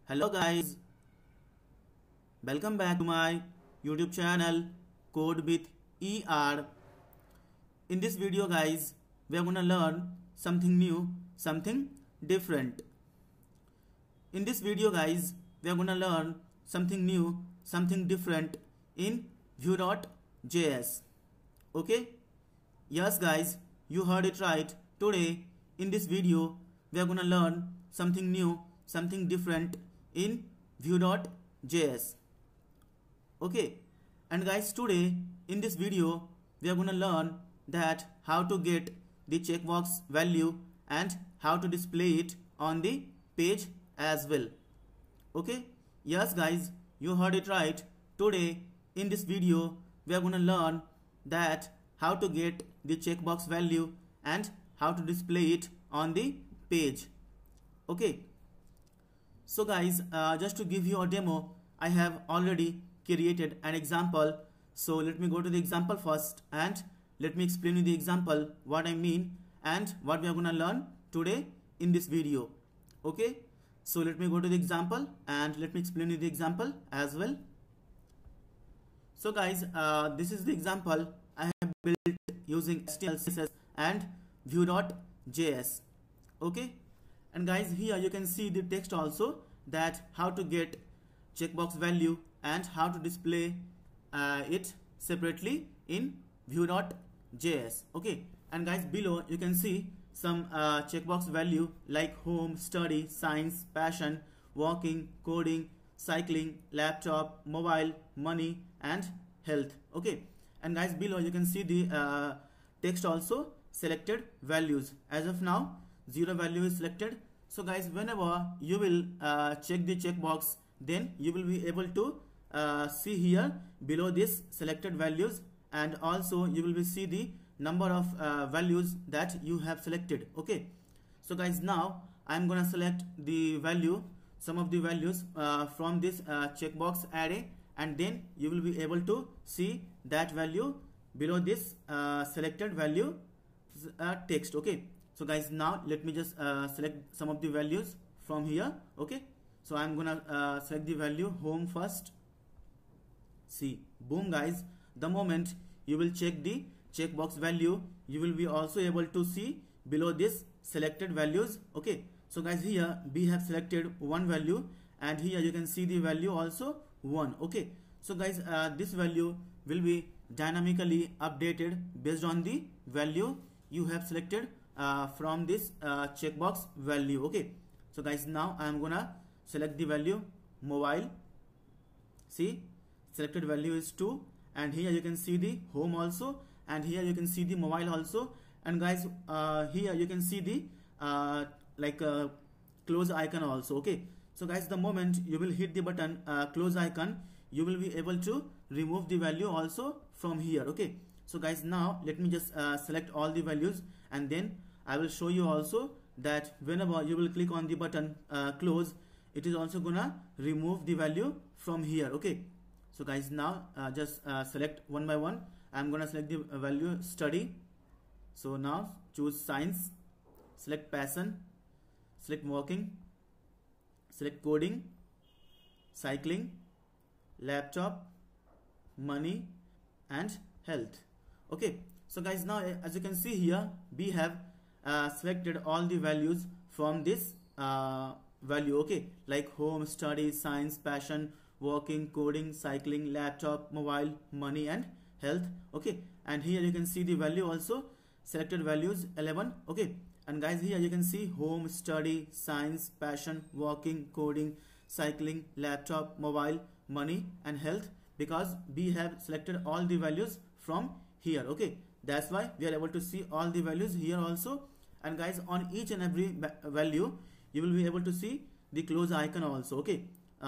Hello guys, welcome back to my YouTube channel Code with ER. In this video guys, we are gonna learn something new, something different. In this video guys, we are gonna learn something new, something different in Vue.js. Okay? Yes guys, you heard it right. Today in this video, we are gonna learn something new, something different in Vue.js. Okay, and guys, today in this video we are gonna learn that how to get the checkbox value and how to display it on the page as well. Okay, yes guys, you heard it right. Today in this video we are gonna learn that how to get the checkbox value and how to display it on the page. Okay, so guys, just to give you a demo, I have already created an example. So let me go to the example first and let me explain you the example, what I mean and what we are gonna learn today in this video. Okay, so let me go to the example and let me explain you the example as well. So guys, this is the example I have built using HTML, CSS and Vue.js. Okay, and guys, here you can see the text also, that how to get checkbox value and how to display it separately in Vue.js. Okay, and guys, below you can see some checkbox value like home, study, science, passion, walking, coding, cycling, laptop, mobile, money and health. Okay, and guys, below you can see the text also, selected values. As of now 0 value is selected. So guys, whenever you will check the checkbox, then you will be able to see here below this selected values, and also you will be see the number of values that you have selected. Okay, so guys, now I am gonna select the value, some of the values from this checkbox array, and then you will be able to see that value below this selected value text. Okay, so guys, now let me just select some of the values from here. Okay, so I'm gonna select the value home first. See, boom guys, the moment you will check the checkbox value, you will be also able to see below this selected values. Okay, so guys, here we have selected one value and here you can see the value also 1. Okay, so guys, this value will be dynamically updated based on the value you have selected from this checkbox value. Okay, so guys, now I am gonna select the value mobile. See, selected value is 2, and here you can see the home also, and here you can see the mobile also, and guys, here you can see the close icon also. Okay, so guys, the moment you will hit the button close icon, you will be able to remove the value also from here. Okay, so guys, now let me just select all the values, and then I will show you also that whenever you will click on the button close, it is also gonna remove the value from here. Okay, so guys, now just select one by one. I'm gonna select the value study. So now choose science, select passion, select walking, select coding, cycling, laptop, money and health. Okay, so guys, now as you can see here, we have selected all the values from this value. Okay, like home, study, science, passion, walking, coding, cycling, laptop, mobile, money and health. Okay, and here you can see the value also, selected values 11. Okay, and guys, here you can see home, study, science, passion, walking, coding, cycling, laptop, mobile, money and health, because we have selected all the values from here. Okay, that's why we are able to see all the values here also. And guys, on each and every value you will be able to see the close icon also. Okay,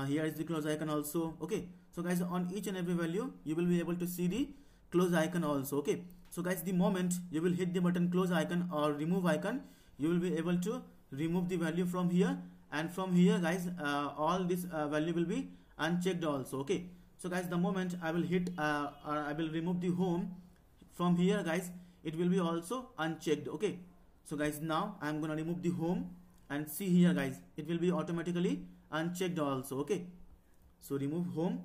here is the close icon also. Okay, so guys, on each and every value you will be able to see the close icon also. Okay, so guys, the moment you will hit the button close icon or remove icon, you will be able to remove the value from here, and from here guys, all this value will be unchecked also. Okay, so guys, the moment I will hit or I will remove the home, from here guys, it will be also unchecked. Okay, so guys, now I am gonna remove the home, and see here guys, it will be automatically unchecked also. Okay, so remove home.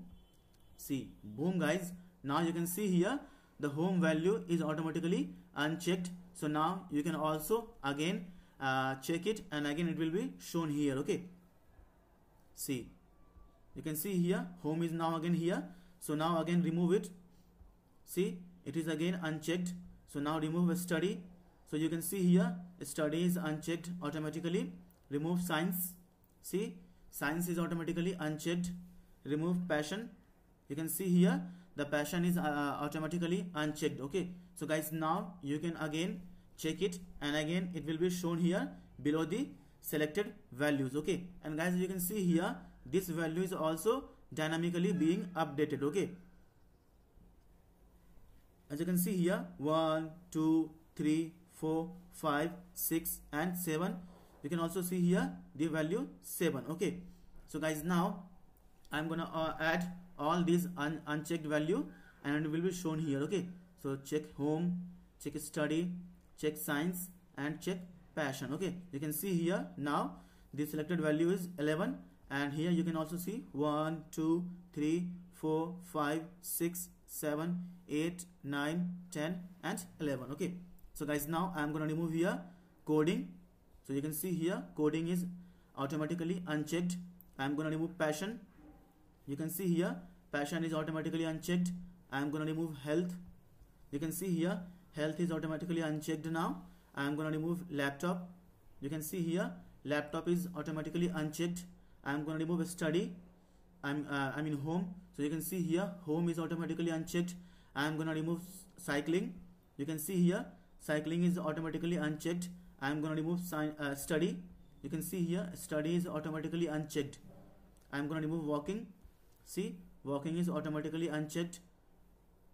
See, boom guys, now you can see here the home value is automatically unchecked. So now you can also again check it, and again it will be shown here. Okay, see, you can see here home is now again here. So now again remove it. See, it is again unchecked. So now remove a study. So you can see here study is unchecked automatically. Remove science. See, science is automatically unchecked. Remove passion. You can see here the passion is automatically unchecked. Okay, so guys, now you can again check it, and again it will be shown here below the selected values. Okay, and guys, you can see here this value is also dynamically being updated. Okay, as you can see here 1 2 3 4 5 6 and 7. You can also see here the value 7. Okay, so guys, now I'm gonna add all these unchecked value, and it will be shown here. Okay, so check home, check study, check science, and check passion. Okay, you can see here now the selected value is 11, and here you can also see 1 2 3 4 5 6 7 8 9 10 and 11. Okay, so guys, now I'm gonna remove here coding. So you can see here coding is automatically unchecked. I'm gonna remove passion. You can see here passion is automatically unchecked. I'm gonna remove health. You can see here health is automatically unchecked. Now I'm gonna remove laptop. You can see here laptop is automatically unchecked. I'm gonna remove study. I'm in home. So you can see here home is automatically unchecked. I'm gonna remove cycling. You can see here cycling is automatically unchecked. I'm gonna remove study. You can see here study is automatically unchecked. I'm gonna remove walking. See, walking is automatically unchecked.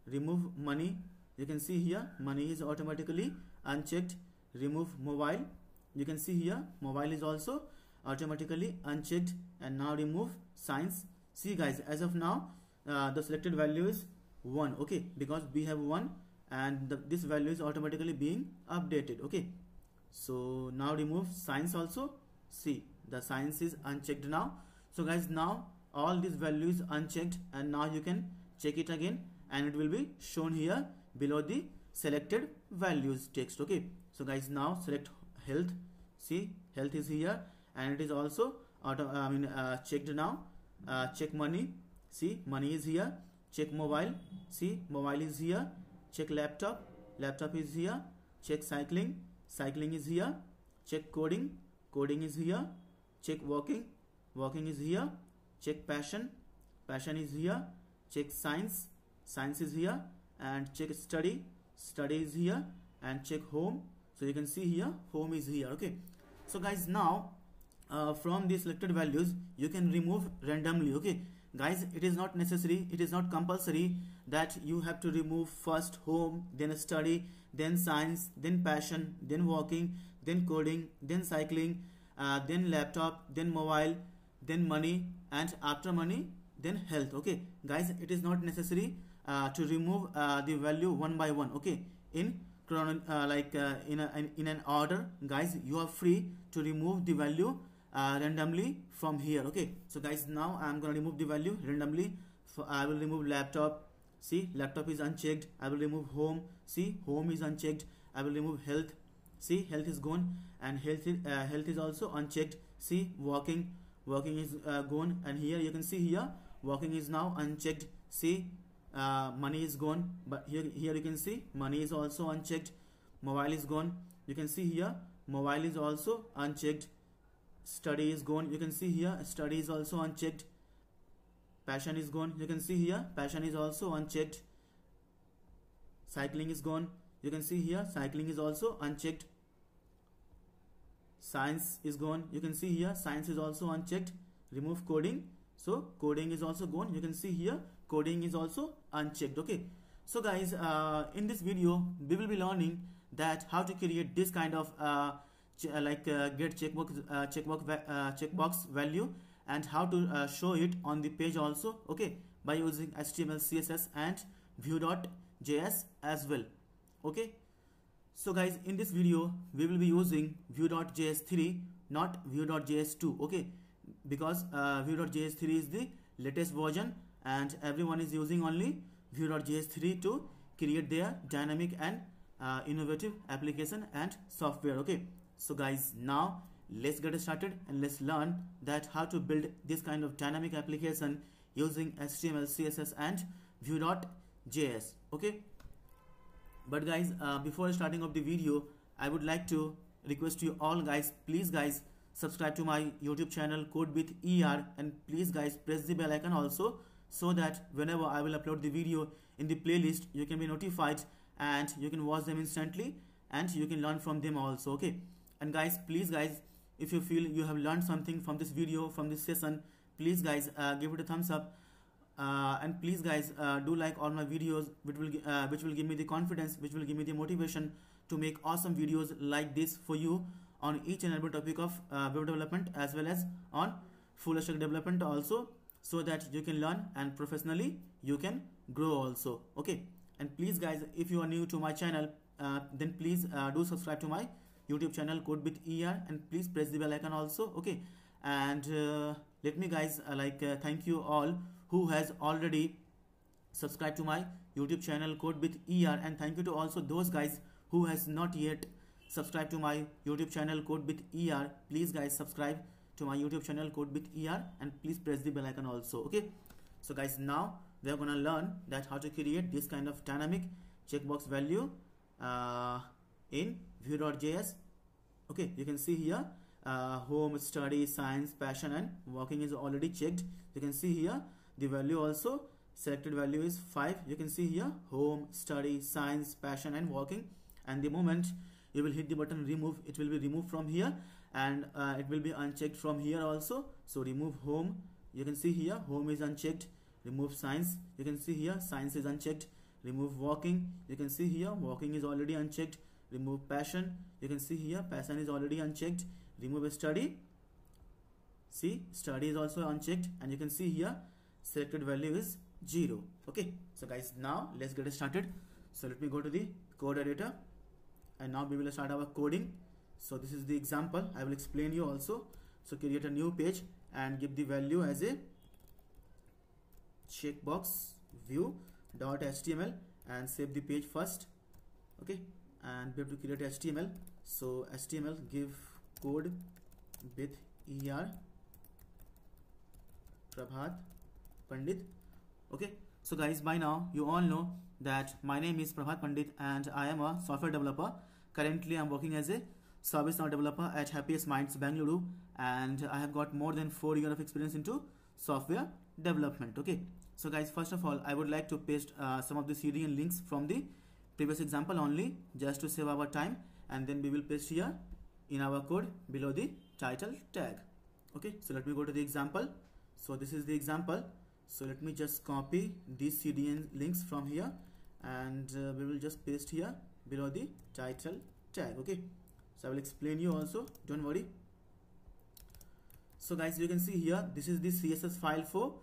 Remove money. You can see here money is automatically unchecked. Remove mobile. You can see here mobile is also automatically unchecked. And now remove science. See guys, as of now the selected value is 1. Okay, because we have 1, and this value is automatically being updated. Okay, so now remove science also. See, the science is unchecked now. So guys, now all these values unchecked, and now you can check it again, and it will be shown here below the selected values text. Okay, so guys, now select health. See, health is here, and it is also checked now. Check money. See, money is here. Check mobile. See, mobile is here. Check laptop. Laptop is here. Check cycling. Cycling is here. Check coding. Coding is here. Check walking. Walking is here. Check passion. Passion is here. Check science. Science is here. And check study. Study is here. And check home. So you can see here home is here. Okay, so guys, now from the selected values you can remove randomly. Okay guys, it is not necessary, it is not compulsory that you have to remove first home, then study, then science, then passion, then walking, then coding, then cycling, then laptop, then mobile, then money, and after money then health. Okay guys, it is not necessary to remove the value one by one. Okay, in in an order, guys, you are free to remove the value randomly from here. Okay, so guys, now I am going to remove the value randomly. So I will remove laptop. See, laptop is unchecked. I will remove home. See, home is unchecked. I will remove health. See, health is gone, and health is also unchecked. See, walking is gone, and here you can see here walking is now unchecked. See, money is gone, but here you can see money is also unchecked. Mobile is gone. You can see here mobile is also unchecked. Study is gone. You can see here study is also unchecked. Passion is gone. You can see here passion is also unchecked. Cycling is gone. You can see here cycling is also unchecked. Science is gone. You can see here science is also unchecked. Remove coding. So coding is also gone. You can see here coding is also unchecked. Okay, so guys, in this video we will be learning that how to create this kind of get checkbox value, and how to show it on the page also. Okay, by using HTML, CSS, and Vue.js as well. Okay, so guys, in this video we will be using Vue.js 3 not Vue.js 2. Okay, because Vue.js 3 is the latest version and everyone is using only Vue.js 3 to create their dynamic and innovative application and software. Okay, so guys, now let's get started and let's learn that how to build this kind of dynamic application using HTML, CSS and Vue.js. Okay, but guys, before starting of the video, I would like to request you all guys, please guys, subscribe to my YouTube channel Code with ER, and please guys press the bell icon also, so that whenever I will upload the video in the playlist, you can be notified and you can watch them instantly and you can learn from them also. Okay, and guys, please guys, if you feel you have learned something from this video, from this session, please guys give it a thumbs up. And please guys do like all my videos, which will give me the confidence, which will give me the motivation to make awesome videos like this for you on each and every topic of web development as well as on full stack development also, so that you can learn and professionally you can grow also. Okay, and please guys, if you are new to my channel, then please do subscribe to my YouTube channel Code with ER, and please press the bell icon also. Okay, and let me guys thank you all who has already subscribed to my YouTube channel Code with ER, and thank you to also those guys who has not yet subscribed to my YouTube channel Code with ER. Please guys, subscribe to my YouTube channel Code with ER and please press the bell icon also. Okay, so guys, now we are gonna learn that how to create this kind of dynamic checkbox value in Vue.js. Okay, you can see here home, study, science, passion and working is already checked. You can see here the value also, selected value is 5. You can see here home, study, science, passion and working, and the moment you will hit the button remove, it will be removed from here, and it will be unchecked from here also. So remove home, you can see here home is unchecked. Remove science, you can see here science is unchecked. Remove working, you can see here working is already unchecked. Remove passion, you can see here passion is already unchecked. Remove study, see study is also unchecked, and you can see here selected value is 0. Okay, so guys, now let's get started. So let me go to the code editor, and now we will start our coding. So this is the example, I will explain you also. So create a new page and give the value as a checkbox view.html and save the page first. Okay, and we have to create HTML. So HTML, give code with ER Prabhat Pandit. Okay, so guys, by now you all know that my name is Prabhat Pandit and I am a software developer. Currently I am working as a ServiceNow developer at Happiest Minds Bangalore, and I have got more than 4 years of experience into software development. Okay, so guys, first of all I would like to paste some of the CDN links from the previous example only, just to save our time, and then we will paste here in our code below the title tag. Okay, so let me go to the example. So this is the example. So let me just copy these CDN links from here, and we will just paste here below the title tag. Okay, so I will explain you also, don't worry. So guys, you can see here this is the CSS file for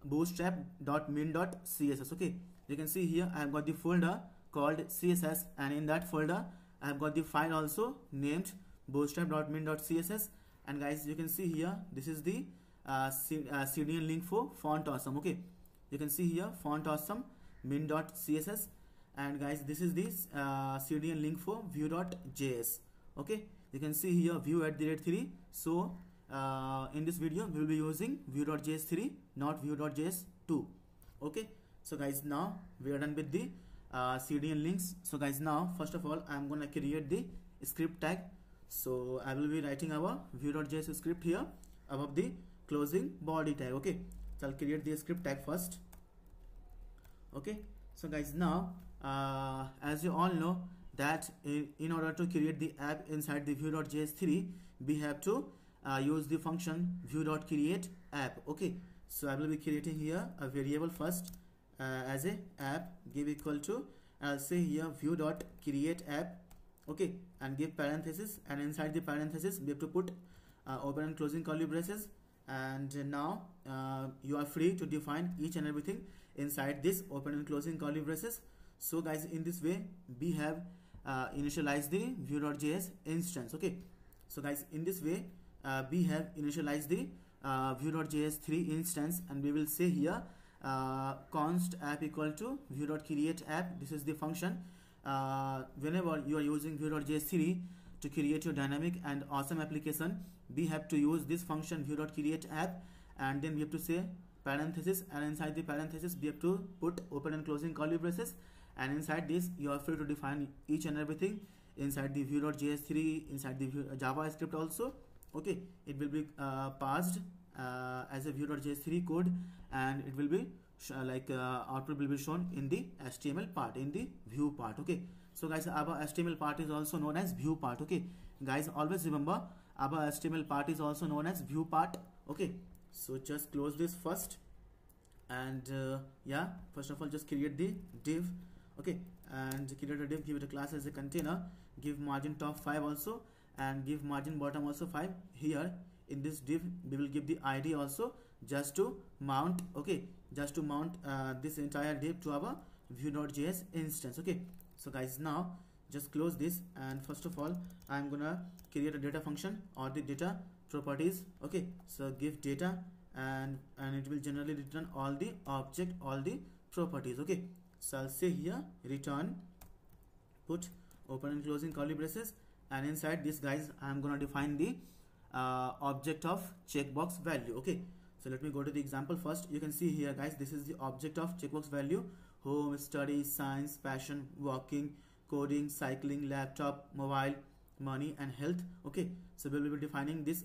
bootstrap.min.css. okay, you can see here I have got the folder called CSS, and in that folder I have got the file also named bootstrap.min.css. and guys, you can see here this is the CDN link for Font Awesome. Okay, you can see here Font Awesome min.css, and guys, this is this CDN link for Vue.js. okay, you can see here Vue@3. so in this video we will be using Vue.js 3, not Vue.js 2. okay, so guys, now we are done with the CDN links. So guys, now first of all I am gonna create the script tag. So I will be writing our Vue.js script here above the closing body tag. okay, so I'll create the script tag first. Okay, so guys, now as you all know that in order to create the app inside the Vue.js 3, we have to use the function Vue.createApp. okay, so I will be creating here a variable first as a app, give equal to, I'll say here Vue.createApp. okay, and give parenthesis, and inside the parenthesis we have to put open and closing curly braces, and now you are free to define each and everything inside this open and closing curly braces. So guys, in this way we have initialized the Vue.js instance. okay, so guys, in this way we have initialized the view.js 3 instance, and we will say here const app equal to view.create app. This is the function. Whenever you are using view.js 3 to create your dynamic and awesome application, we have to use this function view.create app, and then we have to say parenthesis, and inside the parenthesis we have to put open and closing curly braces, and inside this you are free to define each and everything inside the view.js 3, inside the JavaScript also. Okay, it will be passed as a view.js 3 code, and it will be output will be shown in the HTML part, in the view part. Okay, so guys, our HTML part is also known as view part. Okay guys, always remember our HTML part is also known as view part. Okay, so just close this first, and yeah, first of all just create the div. Okay, and create a div, give it a class as a container, give margin top 5 also, and give margin bottom also 5. Here in this div we will give the ID also, just to mount, okay, just to mount this entire div to our view.js instance. Okay, so guys, now just close this, and first of all I'm gonna create a data function or the data properties. Okay, so give data, and it will generally return all the object, all the properties. Okay, so I'll say here return, put open and closing curly braces, and inside this, guys, I'm gonna define the object of checkbox value. Okay, so let me go to the example first. You can see here, guys, this is the object of checkbox value: home, study, science, passion, walking, coding, cycling, laptop, mobile, money, and health. Okay, so we will be defining this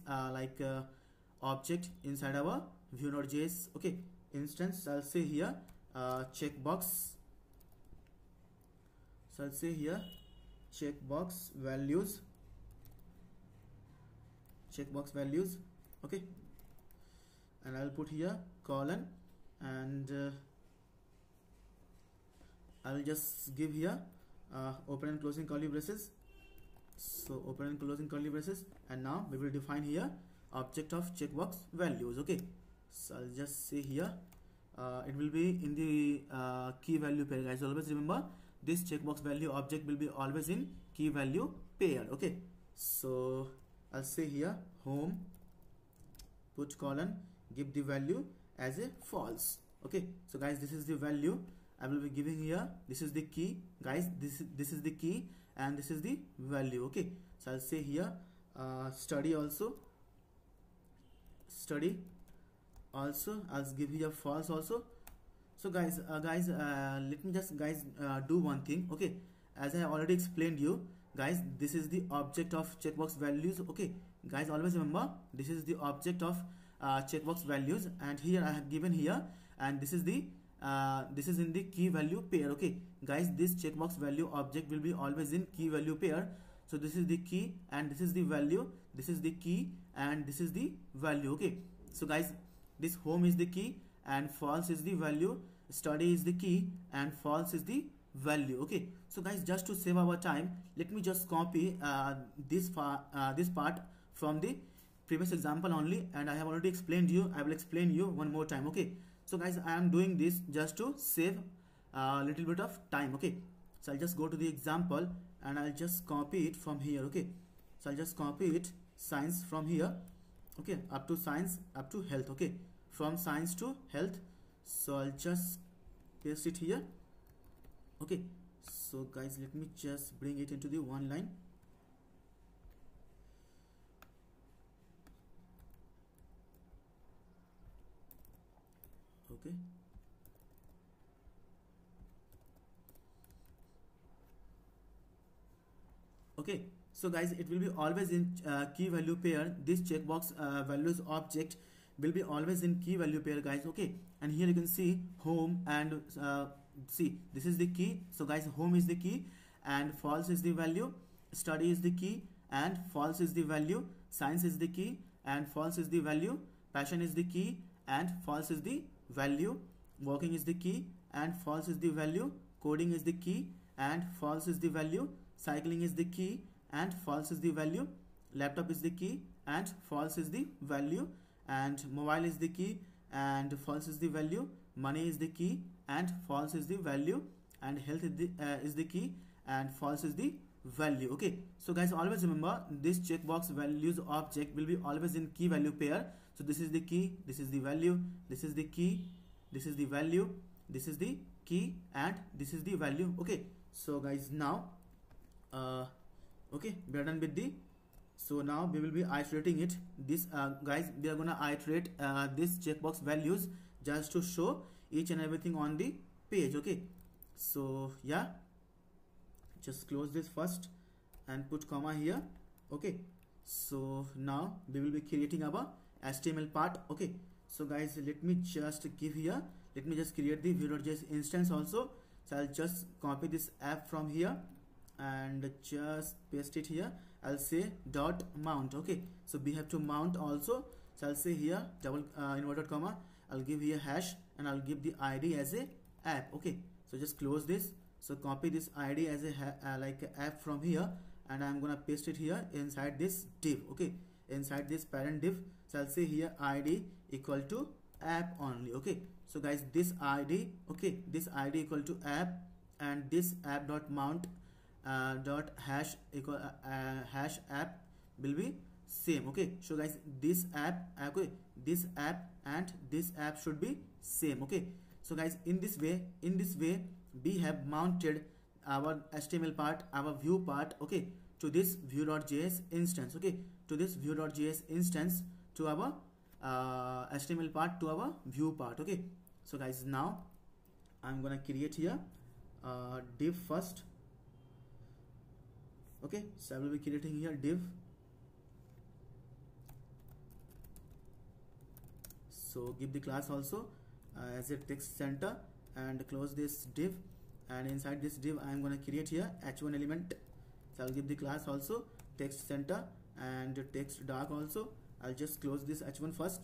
object inside our view.js, okay, instance. So I'll say here checkbox. So I'll say here checkbox values, okay, and I'll put here colon, and I'll just give here open and closing curly braces. So open and closing curly braces, and now we will define here object of checkbox values. Okay, so I'll just say here it will be in the key value pair, guys. Always remember this checkbox value object will be always in key value pair. Okay, so I'll say here home, put colon, give the value as a false. Okay, so guys, this is the value I will be giving here. This is the key, guys. This is the key, and this is the value. Okay, so I'll say here study also, I'll give here false also. So guys, let me just do one thing. Okay, as I already explained you, guys, this is the object of checkbox values. Okay guys, always remember this is the object of checkbox values, and here I have given here, and this is the this is in the key value pair. Okay guys, this checkbox value object will be always in key value pair. So this is the key, and this is the value, this is the key, and this is the value. Okay, so guys, this home is the key and false is the value, study is the key and false is the value. Okay, so guys, just to save our time, let me just copy this part from the previous example only, and I have already explained you. I will explain you one more time. Okay, so guys, I am doing this just to save a little bit of time. Okay, so I'll just go to the example and I'll just copy it from here. Okay, so I'll just copy it, science from here, okay, up to science, up to health. Okay, from science to health. So I'll just paste it here. Okay, so guys, let me just bring it into the one line. Okay, okay, so guys, it will be always in key value pair. This checkbox values object will be always in key value pair, guys. Okay, and here you can see home, and see, this is the key. So guys, home is the key and false is the value, study is the key and false is the value, science is the key and false is the value, passion is the key and false is the value, walking is the key and false is the value, coding is the key and false is the value, cycling is the key and false is the value, laptop is the key and false is the value, and mobile is the key and false is the value, money is the key and false is the value, and health is the key and false is the value. Okay, so guys, always remember this checkbox values object will be always in key value pair. So this is the key, this is the value, this is the key, this is the value, this is the key, and this is the value. Okay, so guys, now okay, we are done with the, so now we will be iterating it. This guys, we are gonna iterate this checkbox values just to show each and everything on the page. Okay, so yeah, just close this first and put comma here. Okay, so now we will be creating our HTML part. Okay, so guys, let me just give here, let me just create the Vue.js instance also. So I'll just copy this app from here and just paste it here. I'll say dot mount. Okay, so we have to mount also. So I'll say here double inverted comma, I'll give here hash, and I'll give the ID as a app. Okay, so just close this. So copy this ID as a like a app from here, and I'm gonna paste it here inside this div. Okay, inside this parent div. So I'll say here ID equal to app only. Okay, so guys, this ID, okay, this ID equal to app, and this app dot mount dot hash equal hash app will be same. Okay, so guys, this app, okay, this app and this app should be same. Okay, so guys, in this way we have mounted our HTML part, our Vue part, okay, to this Vue.js instance. Okay, to this Vue.js instance, to our HTML part, to our Vue part. Okay, so guys, now I'm gonna create here div first. Okay, so I will be creating here div. So give the class also as a text center, and close this div, and inside this div I am going to create here h1 element. So I'll give the class also text center and text dark also. I'll just close this h1 first,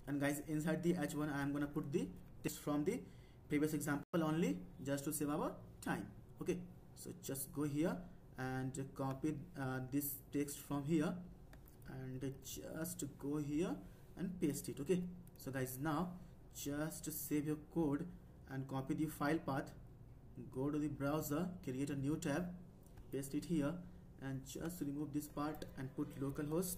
and guys, inside the h1 I am going to put the text from the previous example only, just to save our time. Okay, so just go here and copy this text from here, and just go here and paste it. Okay, so guys, now just save your code and copy the file path, go to the browser, create a new tab, paste it here, and just remove this part and put localhost,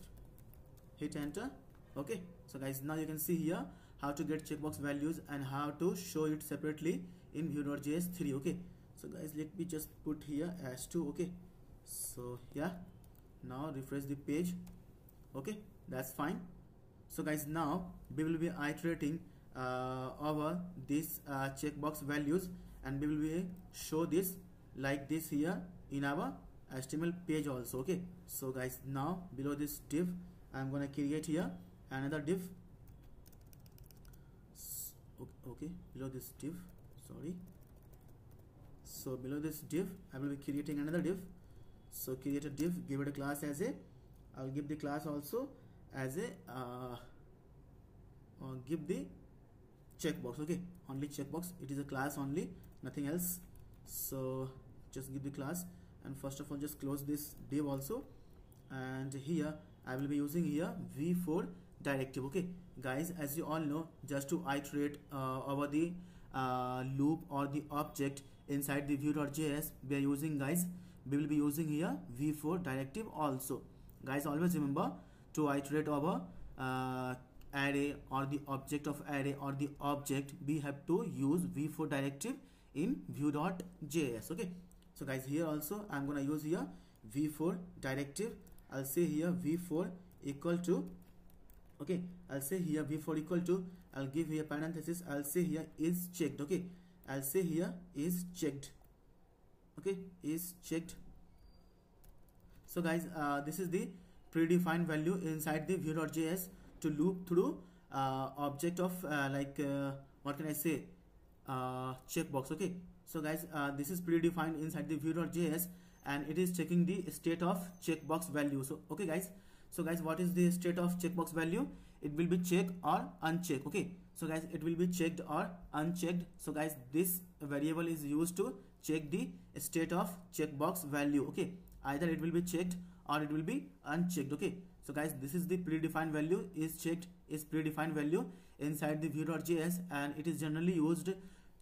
hit enter. Okay, so guys, now you can see here how to get checkbox values and how to show it separately in Vue.js 3. Okay, so guys, let me just put here as 2. Okay, so yeah, now refresh the page. Okay, that's fine. So guys, now we will be iterating over this checkbox values, and we will be show this like this here in our HTML page also. Okay, so guys, now below this div I'm gonna create here another div. Okay, below this div, sorry, so below this div I will be creating another div. So create a div, give it a class as a, I'll give the class also as a give the checkbox. Okay, only checkbox, it is a class only, nothing else. So just give the class, and first of all just close this div also, and here I will be using here v4 directive. Okay guys, as you all know, just to iterate over the loop or the object inside the Vue.js, we are using, guys, we will be using here v4 directive also. Guys, always remember to iterate over array or the object of array or the object, we have to use v4 directive in Vue.js. Okay, so guys, here also I'm gonna use here v4 directive. I'll say here v4 equal to, okay, I'll say here v4 equal to, I'll give here parenthesis, I'll say here is checked. Okay, I'll say here is checked. Okay, is checked. So guys, this is the predefined value inside the Vue.js to loop through object of what can I say, checkbox. Okay, so guys, this is predefined inside the Vue.js, and it is checking the state of checkbox value. So okay guys, so guys, what is the state of checkbox value? It will be checked or unchecked. Okay, so guys, it will be checked or unchecked. So guys, this variable is used to check the state of checkbox value. Okay, either it will be checked or it will be unchecked. Okay, so guys, this is the predefined value, is checked, is predefined value inside the Vue.js, and it is generally used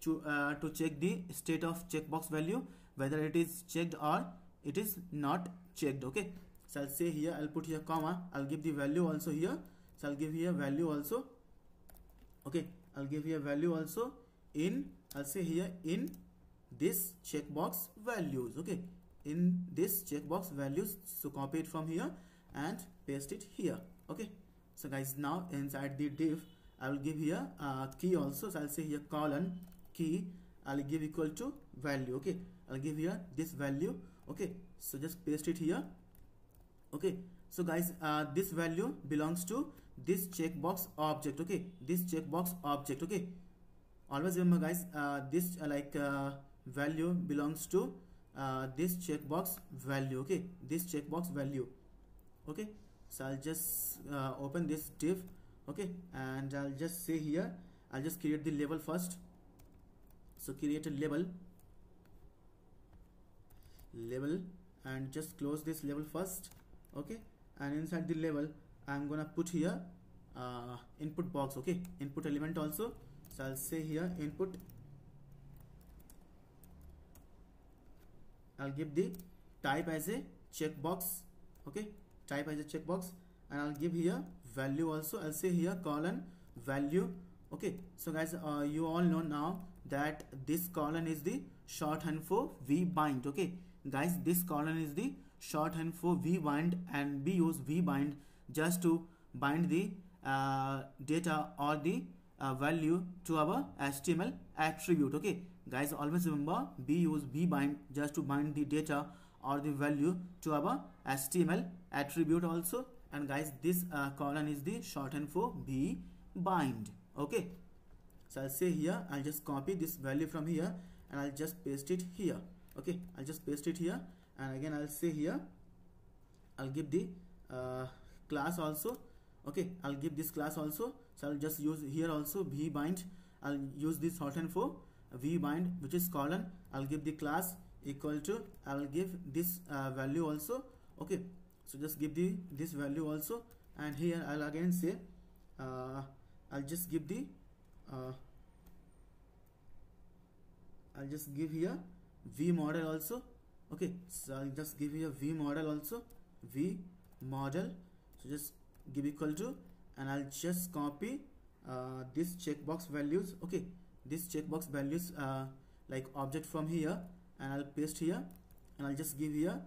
to check the state of checkbox value, whether it is checked or it is not checked. Okay, so I'll say here, I'll put here comma, I'll give the value also here, so I'll give here value also. Okay, I'll give here value also in, I'll say here in this checkbox values. Okay, in this checkbox values, so copy it from here and paste it here. Okay, so guys, now inside the div I will give here key also, so I'll say here colon key, I'll give equal to value. Okay, I'll give here this value. Okay, so just paste it here. Okay, so guys, this value belongs to this checkbox object. Okay, this checkbox object. Okay, always remember guys, this value belongs to this checkbox value. Okay, this checkbox value. Okay, so I'll just open this div. Okay, and I'll just say here, I'll just create the label first. So create a label and just close this label first. Okay, and inside the label I'm gonna put here input box. Okay, input element also, so I'll say here input, I'll give the type as a checkbox. Okay, type as a checkbox, and I'll give here value also. I'll say here colon value. Okay, so guys, you all know now that this colon is the shorthand for vbind. Okay guys, this colon is the shorthand for vbind, and we use vbind just to bind the data or the value to our HTML attribute. Okay guys, always remember, we use vbind just to bind the data or the value to our HTML attribute also. And guys, this colon is the shorthand for vbind. Okay, so I'll say here, I'll just copy this value from here and I'll just paste it here. Okay, I'll just paste it here, and again I'll say here, I'll give the class also. Okay, I'll give this class also, so I'll just use here also vbind. I'll use this shorthand for vbind, which is colon. I'll give the class equal to, I will give this value also. Okay, so just give the this value also, and here I'll again say I'll just give the I'll just give here v model also. Okay, so I'll just give here v model also, v model, so just give equal to, and I'll just copy this checkbox values. Okay, this checkbox values like object from here, and I'll paste here, and I'll just give here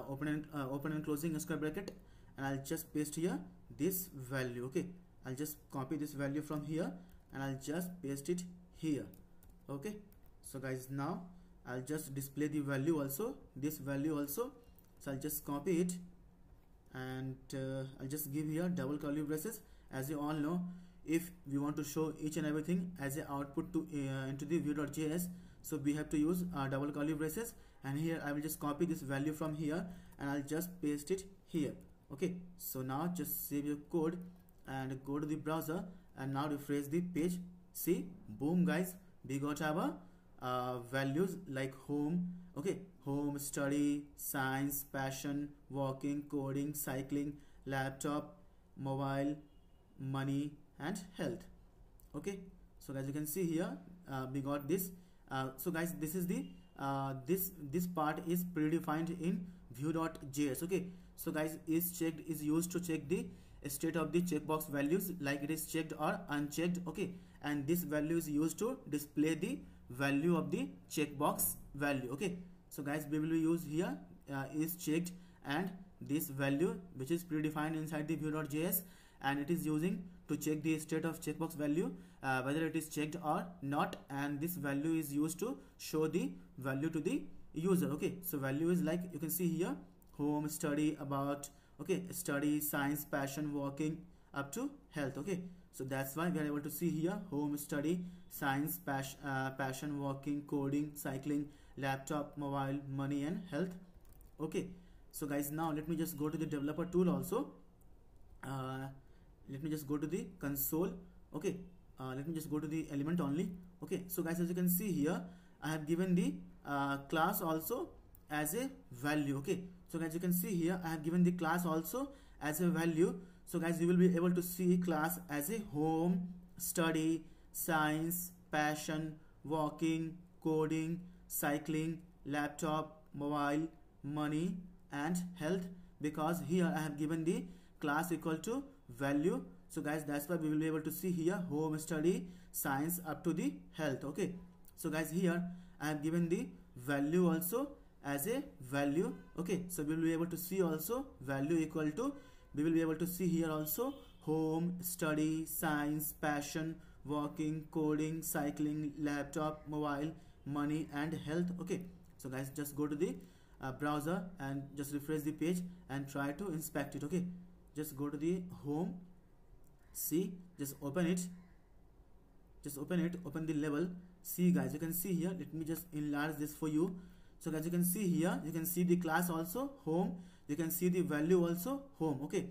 open and closing square bracket, and I'll just paste here this value. Okay, I'll just copy this value from here and I'll just paste it here. Okay, so guys, now I'll just display the value also, this value also. So I'll just copy it, and I'll just give here double curly braces. As you all know, if we want to show each and everything as a output to into the view.js, so we have to use double curly braces. And here I will just copy this value from here and I'll just paste it here. Okay, so now just save your code and go to the browser and now refresh the page. See, boom guys, we got our values like home. Okay, home, study, science, passion, walking, coding, cycling, laptop, mobile, money and health. Okay, so guys, you can see here we got this. So guys, this is the this part is predefined in view.js. Okay, so guys, is checked is used to check the state of the checkbox values, like it is checked or unchecked. Okay, and this value is used to display the value of the checkbox value. Okay, so guys, we will use here is checked and this value which is predefined inside the view.js, and it is using to check the state of checkbox value whether it is checked or not, and this value is used to show the value to the user. Okay, so value is like you can see here, home, study, about, okay, study, science, passion, walking up to health. Okay, so that's why we are able to see here home, study, science, passion, walking, coding, cycling, laptop, mobile, money and health. Okay, so guys, now let me just go to the developer tool also. Let me just go to the console. Okay, let me just go to the element only. Okay, so guys, as you can see here, I have given the class also as a value. Okay, so guys, you can see here I have given the class also as a value. So guys, you will be able to see class as a home, study, science, passion, walking, coding, cycling, laptop, mobile, money and health, because here I have given the class equal to value. So guys, that's why we will be able to see here home, study, science up to the health. Okay, so guys, here I have given the value also as a value. Okay, so we will be able to see also value equal to, we will be able to see here also home, study, science, passion, walking, coding, cycling, laptop, mobile, money and health. Okay, so guys, just go to the browser and just refresh the page and try to inspect it. Okay, just go to the home, see, just open it, open the level. See guys, you can see here, let me just enlarge this for you. So guys, you can see here, you can see the class also home, you can see the value also home. Okay,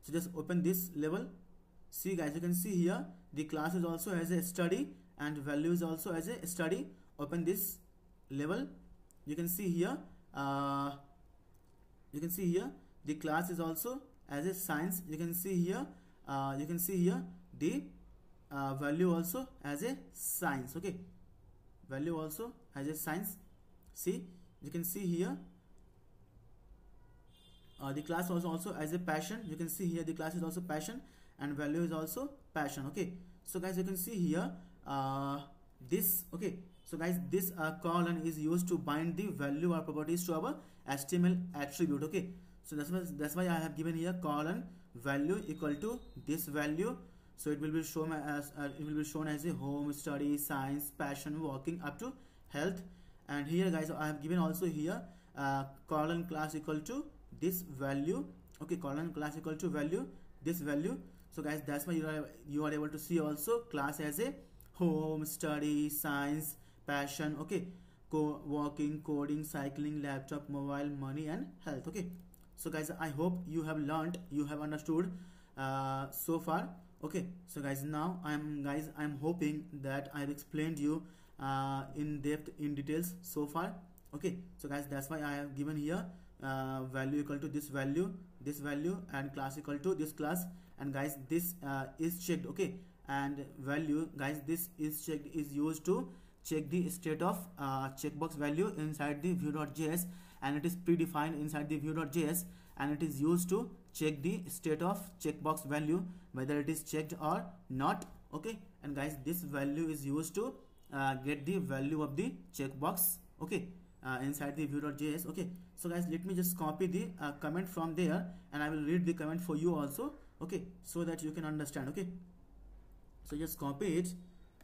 so just open this level. See guys, you can see here the class is also as a study and value is also as a study. Open this level, you can see here the class is also as a science. You can see here the value also as a science. Okay, value also as a science. See, you can see here the class was also as a passion. You can see here the class is also passion and value is also passion. Okay, so guys, you can see here this. Okay, so guys, this colon is used to bind the value or properties to our HTML attribute. Okay, so that's why I have given here colon value equal to this value. So it will be shown as a home, study, science, passion, walking up to health. And here guys, I have given also here colon class equal to this value. Okay, colon class equal to value, this value. So guys, that's why you are able to see also class as a home, study, science, passion. Okay, walking, coding, cycling, laptop, mobile, money and health. Okay, so guys, I hope you have learned, you have understood so far. Okay, so guys, now I'm hoping that I have explained you in depth, in details so far. Okay, so guys, that's why I have given here value equal to this value, and class equal to this class. And guys, this is checked. Okay, and value guys, this is checked, is used to check the state of checkbox value inside the view.js, and it is predefined inside the view.js, and it is used to check the state of checkbox value whether it is checked or not. Okay, and guys, this value is used to get the value of the checkbox. Okay, inside the view.js. Okay, so guys, let me just copy the comment from there and I will read the comment for you also. Okay, so that you can understand. Okay, so just copy it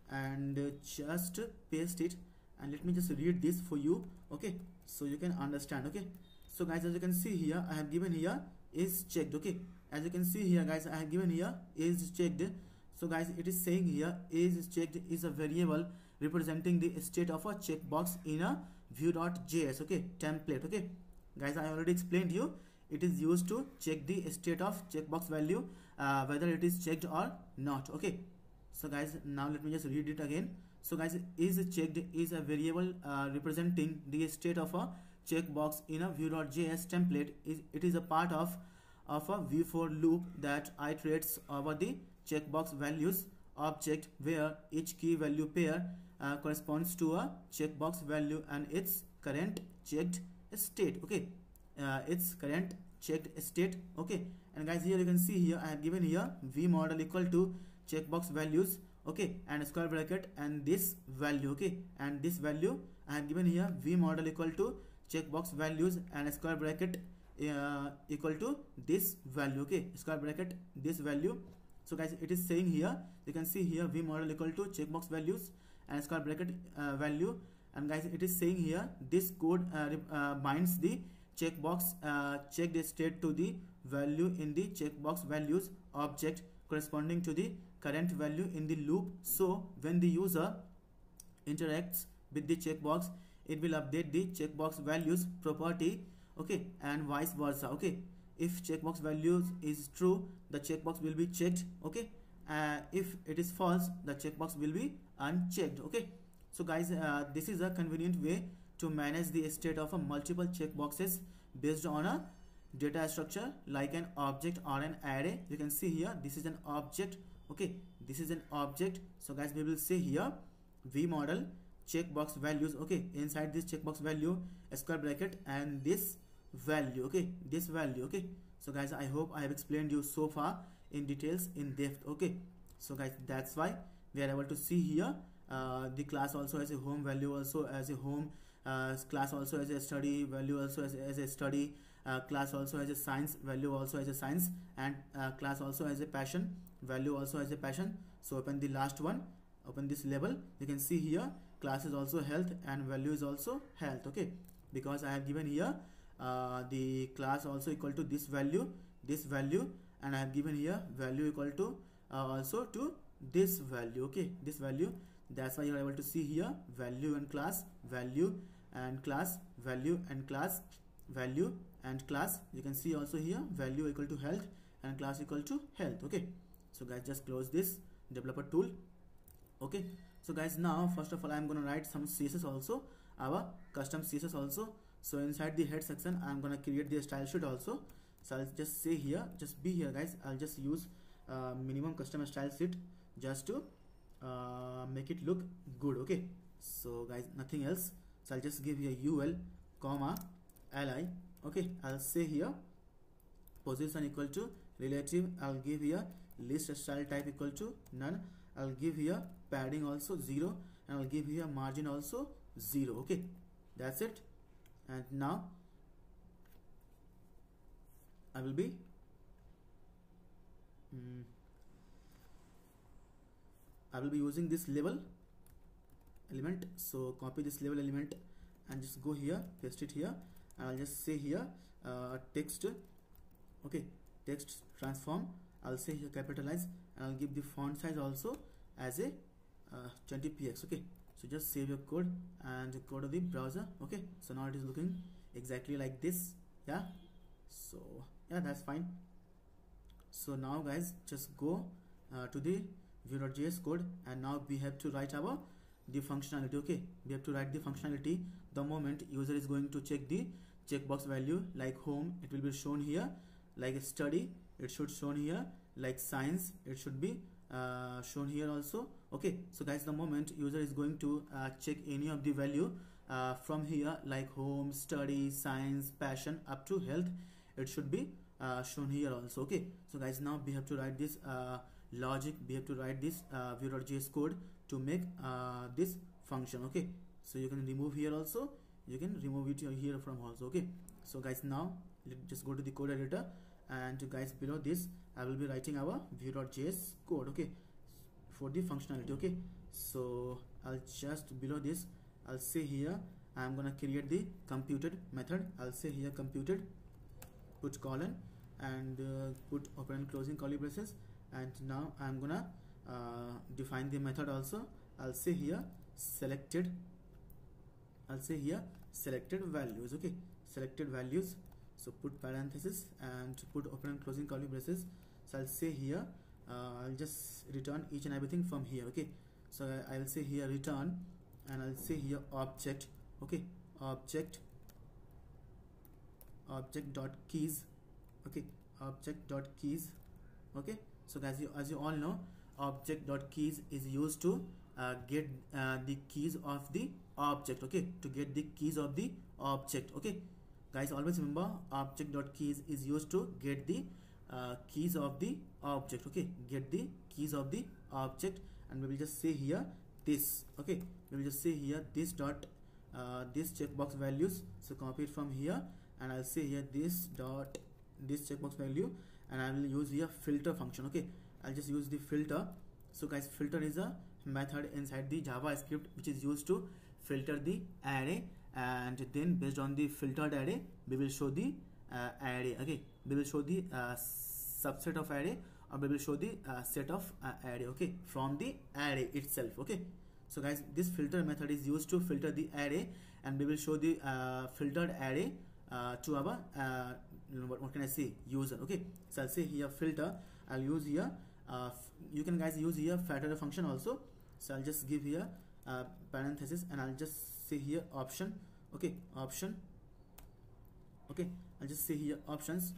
and just paste it, and let me just read this for you. Okay, so you can understand. Okay, so guys, as you can see here, I have given here is checked. Okay, as you can see here guys, I have given here is checked. So guys, it is saying here is checked is a variable representing the state of a checkbox in a view.js. Okay, template. Okay guys, I already explained you, it is used to check the state of checkbox value whether it is checked or not. Okay, so guys, now let me just read it again. So guys, is checked is a variable representing the state of a checkbox in a view.js template. It is a part of a view for loop that iterates over the checkbox values object, where each key value pair corresponds to a checkbox value and its current checked state. Okay, its current checked state. Okay, and guys, here you can see here I have given here v model equal to checkbox values. Okay, and square bracket and this value. Okay, and this value I have given here v model equal to checkbox values and square bracket equal to this value. Okay, square bracket this value. So guys, it is saying here, you can see here v model equal to checkbox values and square bracket value. And guys, it is saying here this code binds the checkbox checked state to the value in the checkbox values object corresponding to the current value in the loop. So when the user interacts with the checkbox, it will update the checkbox values property. Okay, and vice versa. Okay, if checkbox values is true, the checkbox will be checked. Okay, if it is false, the checkbox will be unchecked. Okay, so guys, this is a convenient way to manage the state of a multiple checkboxes based on a data structure like an object or an array. You can see here this is an object. Okay, this is an object. So guys, we will say here v model checkbox values. Okay, inside this checkbox value, a square bracket, and this value. Okay, this value. Okay, so guys, I hope I have explained you so far in details, in depth. Okay, so guys, that's why we are able to see here the class also as a home, value also as a home, class also as a study, value also as a study, class also as a science, value also as a science, and class also as a passion, value also as a passion. So open the last one, open this label, you can see here class is also health and value is also health. Okay, because I have given here the class also equal to this value, and I have given here value equal to also to this value. Okay, this value, that's why you are able to see here value and class, value and class, value and class, value and class. You can see also here value equal to health and class equal to health. Okay, so guys, just close this developer tool. Okay, so guys, now first of all I'm gonna write some CSS also, our custom CSS also. So inside the head section I'm gonna create the style sheet also. So I'll just say here, just be here guys, I'll just use minimum custom style sheet just to make it look good. Okay, so guys, nothing else. So I'll just give here ul comma li. Okay, I'll say here position equal to relative, I'll give here list style type equal to none, I'll give here padding also 0, and I'll give here margin also 0. Okay, that's it. And now I will be using this label element. So copy this label element and just go here, paste it here, and I'll just say here text. Okay, text transform, I'll say here capitalize, and I'll give the font size also as a 20px. Okay, so just save your code and go to the browser. Okay, so now it is looking exactly like this. Yeah, so yeah, that's fine. So now guys, just go to the vue.js code, and now we have to write the functionality. Okay, we have to write the functionality. The moment user is going to check the checkbox value, like home, it will be shown here, like study, it should shown here, like science, it should be shown here also. Okay, so guys, the moment user is going to check any of the value from here, like home, study, science, passion up to health, it should be shown here also. Okay, so guys, now we have to write this logic, we have to write this vue.js code to make this function. Okay, so you can remove here also, you can remove it here from also. Okay, so guys, now just go to the code editor, and guys, below this I will be writing our vue.js code. Okay, for the functionality. Okay, so I'll just below this I'll say here I'm gonna create the computed method. I'll say here computed, put colon, and put open and closing curly braces, and now I'm gonna define the method also. I'll say here selected, I'll say here selected values. Okay, selected values, so put parenthesis and put open and closing curly braces. So I'll say here I'll just return each and everything from here. Okay, so I'll say here return, and I'll say here object. Okay, object dot keys. Okay, object dot keys. Okay, so guys, as you all know, object dot keys is used to get the keys of the object. Okay, to get the keys of the object. Okay guys, always remember object dot keys is used to get the keys of the object. Okay, get the keys of the object, and we will just say here this. Okay, we will just say here this dot this checkbox values. So copy it from here, and I'll say here this dot this checkbox value, and I will use here filter function. Okay, I'll just use the filter. So guys, filter is a method inside the JavaScript which is used to filter the array, and then based on the filtered array we will show the array. Okay, we will show the subset of array, or we will show the set of array. Okay, from the array itself. Okay, so guys, this filter method is used to filter the array, and we will show the filtered array to our what can I say, user. Okay, so I'll say here filter, I'll use here you can guys use here factor function also. So I'll just give here parenthesis, and I'll just say here option. Okay, option. Okay, I'll just say here options.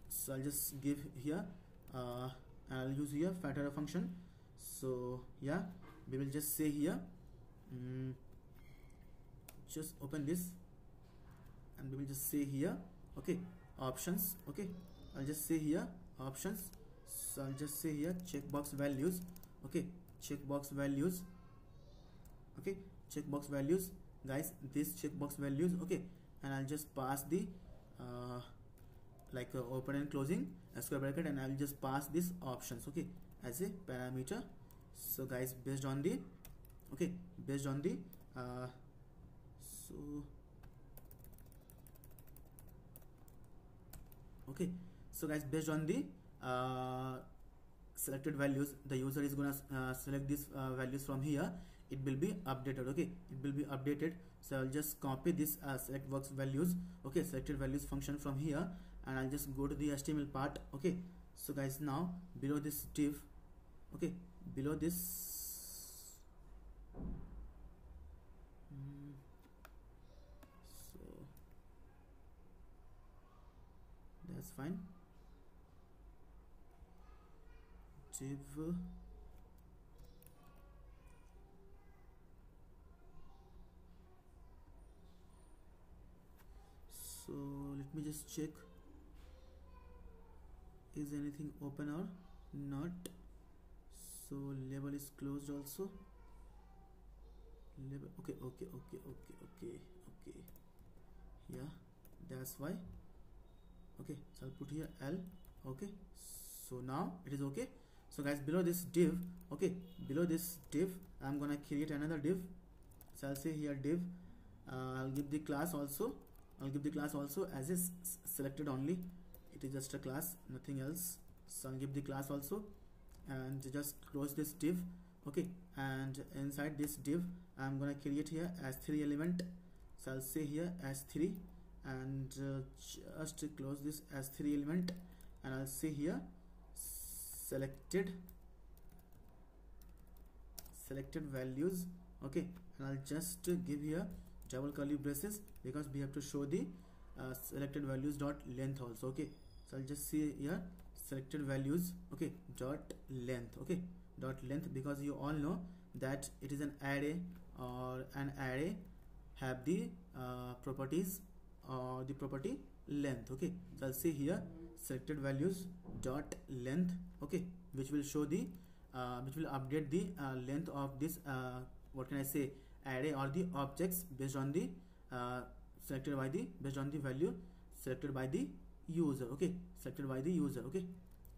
So I'll just give here I'll use here factor function. So yeah, we will just say here just open this and we will just say here, okay, options. Okay, I'll just say here options. So I'll just say here checkbox values. Okay, checkbox values. Okay, checkbox values, guys, this checkbox values. Okay, and I'll just pass the open and closing a square bracket, and I'll just pass this options, okay, as a parameter. So guys, based on the so guys, based on the selected values, the user is gonna select these values from here. It will be updated. Okay, it will be updated. So I'll just copy this select works values, okay, selected values function from here, and I'll just go to the HTML part. Okay, so guys, now below this div, okay, below this so that's fine. Div so let me just check, is anything open or not. So label is closed also. Label, okay, yeah, that's why. Okay, so I'll put here L. Okay, so now it is okay. So guys, below this div, okay, below this div, I'm gonna create another div. So I'll say here div. I'll give the class also. I'll give the class also as is selected only. It is just a class, nothing else. So I'll give the class also, and just close this div. Okay, and inside this div, I'm gonna create here as 3 element. So I'll say here as 3, and just close this as 3 element, and I'll say here selected values. Okay, and I'll just give here double curly braces because we have to show the selected values dot length also. Okay, so I'll just see here selected values, okay, dot length. Okay, dot length, because you all know that it is an array, or an array have the properties or the property length. Okay, so I'll say here selected values dot length, okay, which will show the which will update the length of this what can I say, array or the objects based on the selected by the based on the value selected by the user. Okay, selected by the user. Okay,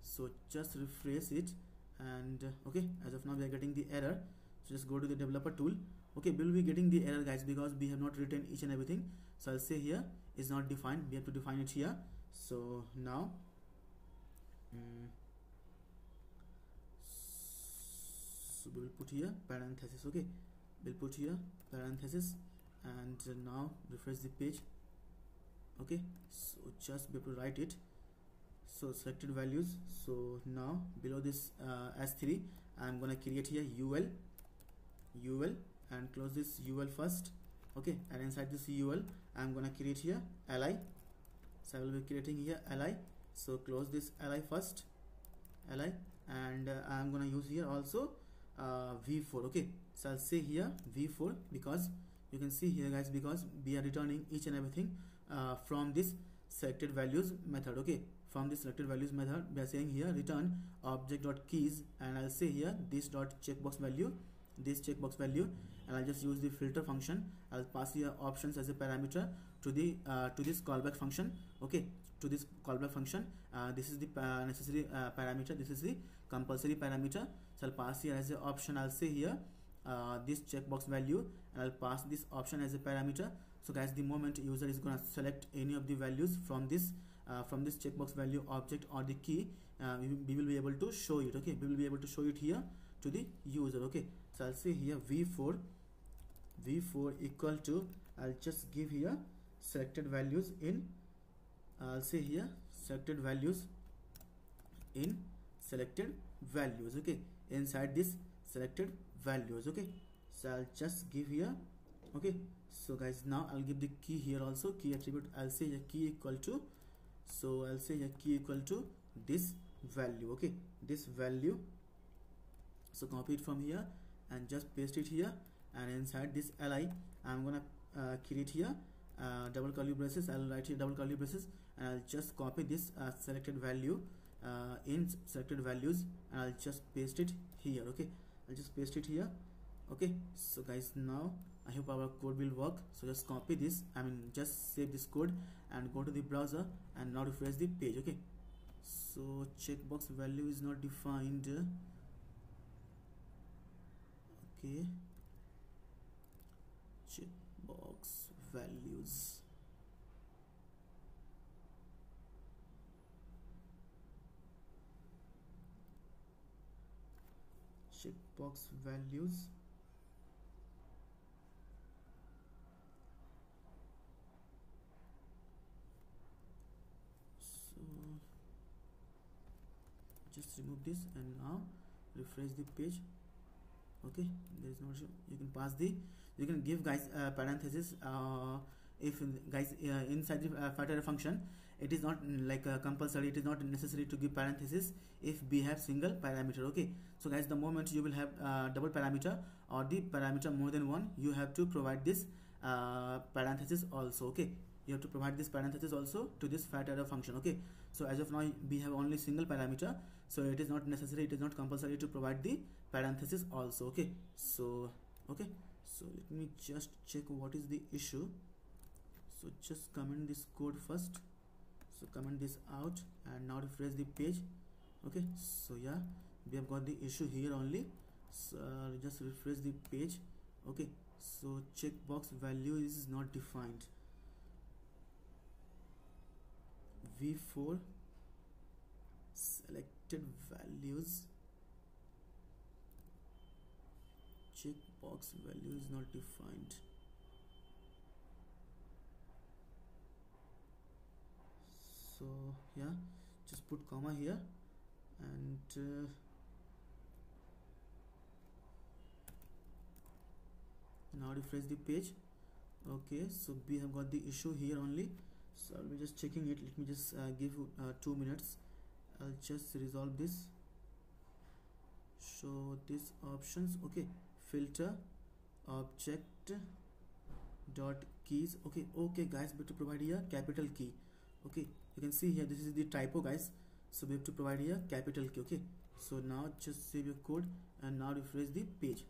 so just refresh it, and okay, as of now we are getting the error. So just go to the developer tool. Okay, we will be getting the error, guys, because we have not written each and everything. So I'll say here is not defined, we have to define it here. So now so we will put here parenthesis. Okay, we'll put here parenthesis, and now refresh the page. Okay, so just we have to write it. So selected values. So now below this S3, I'm gonna create here UL, and close this UL first. Okay, and inside this UL, I'm gonna create here li. So I will be creating here li. So close this li first, li, and I'm gonna use here also v4. Okay, so I'll say here v4 because you can see here, guys, because we are returning each and everything from this selected values method. Okay, from this selected values method we are saying here return object dot keys, and I'll say here this dot checkbox value, this checkbox value, and I'll just use the filter function. I'll pass here options as a parameter to the to this callback function. Okay, to this callback function, this is the necessary parameter, this is the compulsory parameter. So I'll pass here as an option. I'll say here this checkbox value, and I'll pass this option as a parameter. So guys, the moment user is gonna select any of the values from this checkbox value object or the key, we will be able to show it. Okay, we will be able to show it here to the user. Okay, so I'll say here v4 equal to, I'll just give here selected values in, I'll say here selected values in selected values. Okay, inside this selected values. Okay, so I'll just give here. Okay, so guys, now I'll give the key here also, key attribute. I'll say a key equal to, so I'll say a key equal to this value. Okay, this value. So copy it from here and just paste it here, and inside this li, I'm gonna create here double curly braces. I'll write here double curly braces, and I'll just copy this selected value in selected values, and I'll just paste it here. Okay, I'll just paste it here. Okay, so guys, now I hope our code will work. So just copy this, just save this code and go to the browser and now refresh the page. Okay, so checkbox value is not defined. Okay, checkbox values. Checkbox values. So just remove this and now refresh the page. Okay, there is no issue. You can pass the, you can give guys parenthesis if guys inside the fat array function. It is not like compulsory, it is not necessary to give parenthesis if we have single parameter. Okay, so guys, the moment you will have double parameter or the parameter more than one, you have to provide this parenthesis also. Okay, you have to provide this parenthesis also to this fat array function. Okay, so as of now we have only single parameter, so it is not necessary, it is not compulsory to provide the parenthesis also. Okay, so let me just check what is the issue. So just comment this code first. So comment this out and now refresh the page. Okay, so yeah, we have got the issue here only. So just refresh the page. Okay, so checkbox value is not defined. V4 selected values, checkbox value is not defined. So yeah, just put comma here and now refresh the page. Okay, so we have got the issue here only. So I'll be just checking it. Let me just give 2 minutes. I'll just resolve this. Show these options. Okay, filter object dot keys. Okay guys, we have to provide here capital key. Okay, you can see here this is the typo guys, so we have to provide here capital key. Okay, so now just save your code and now refresh the page.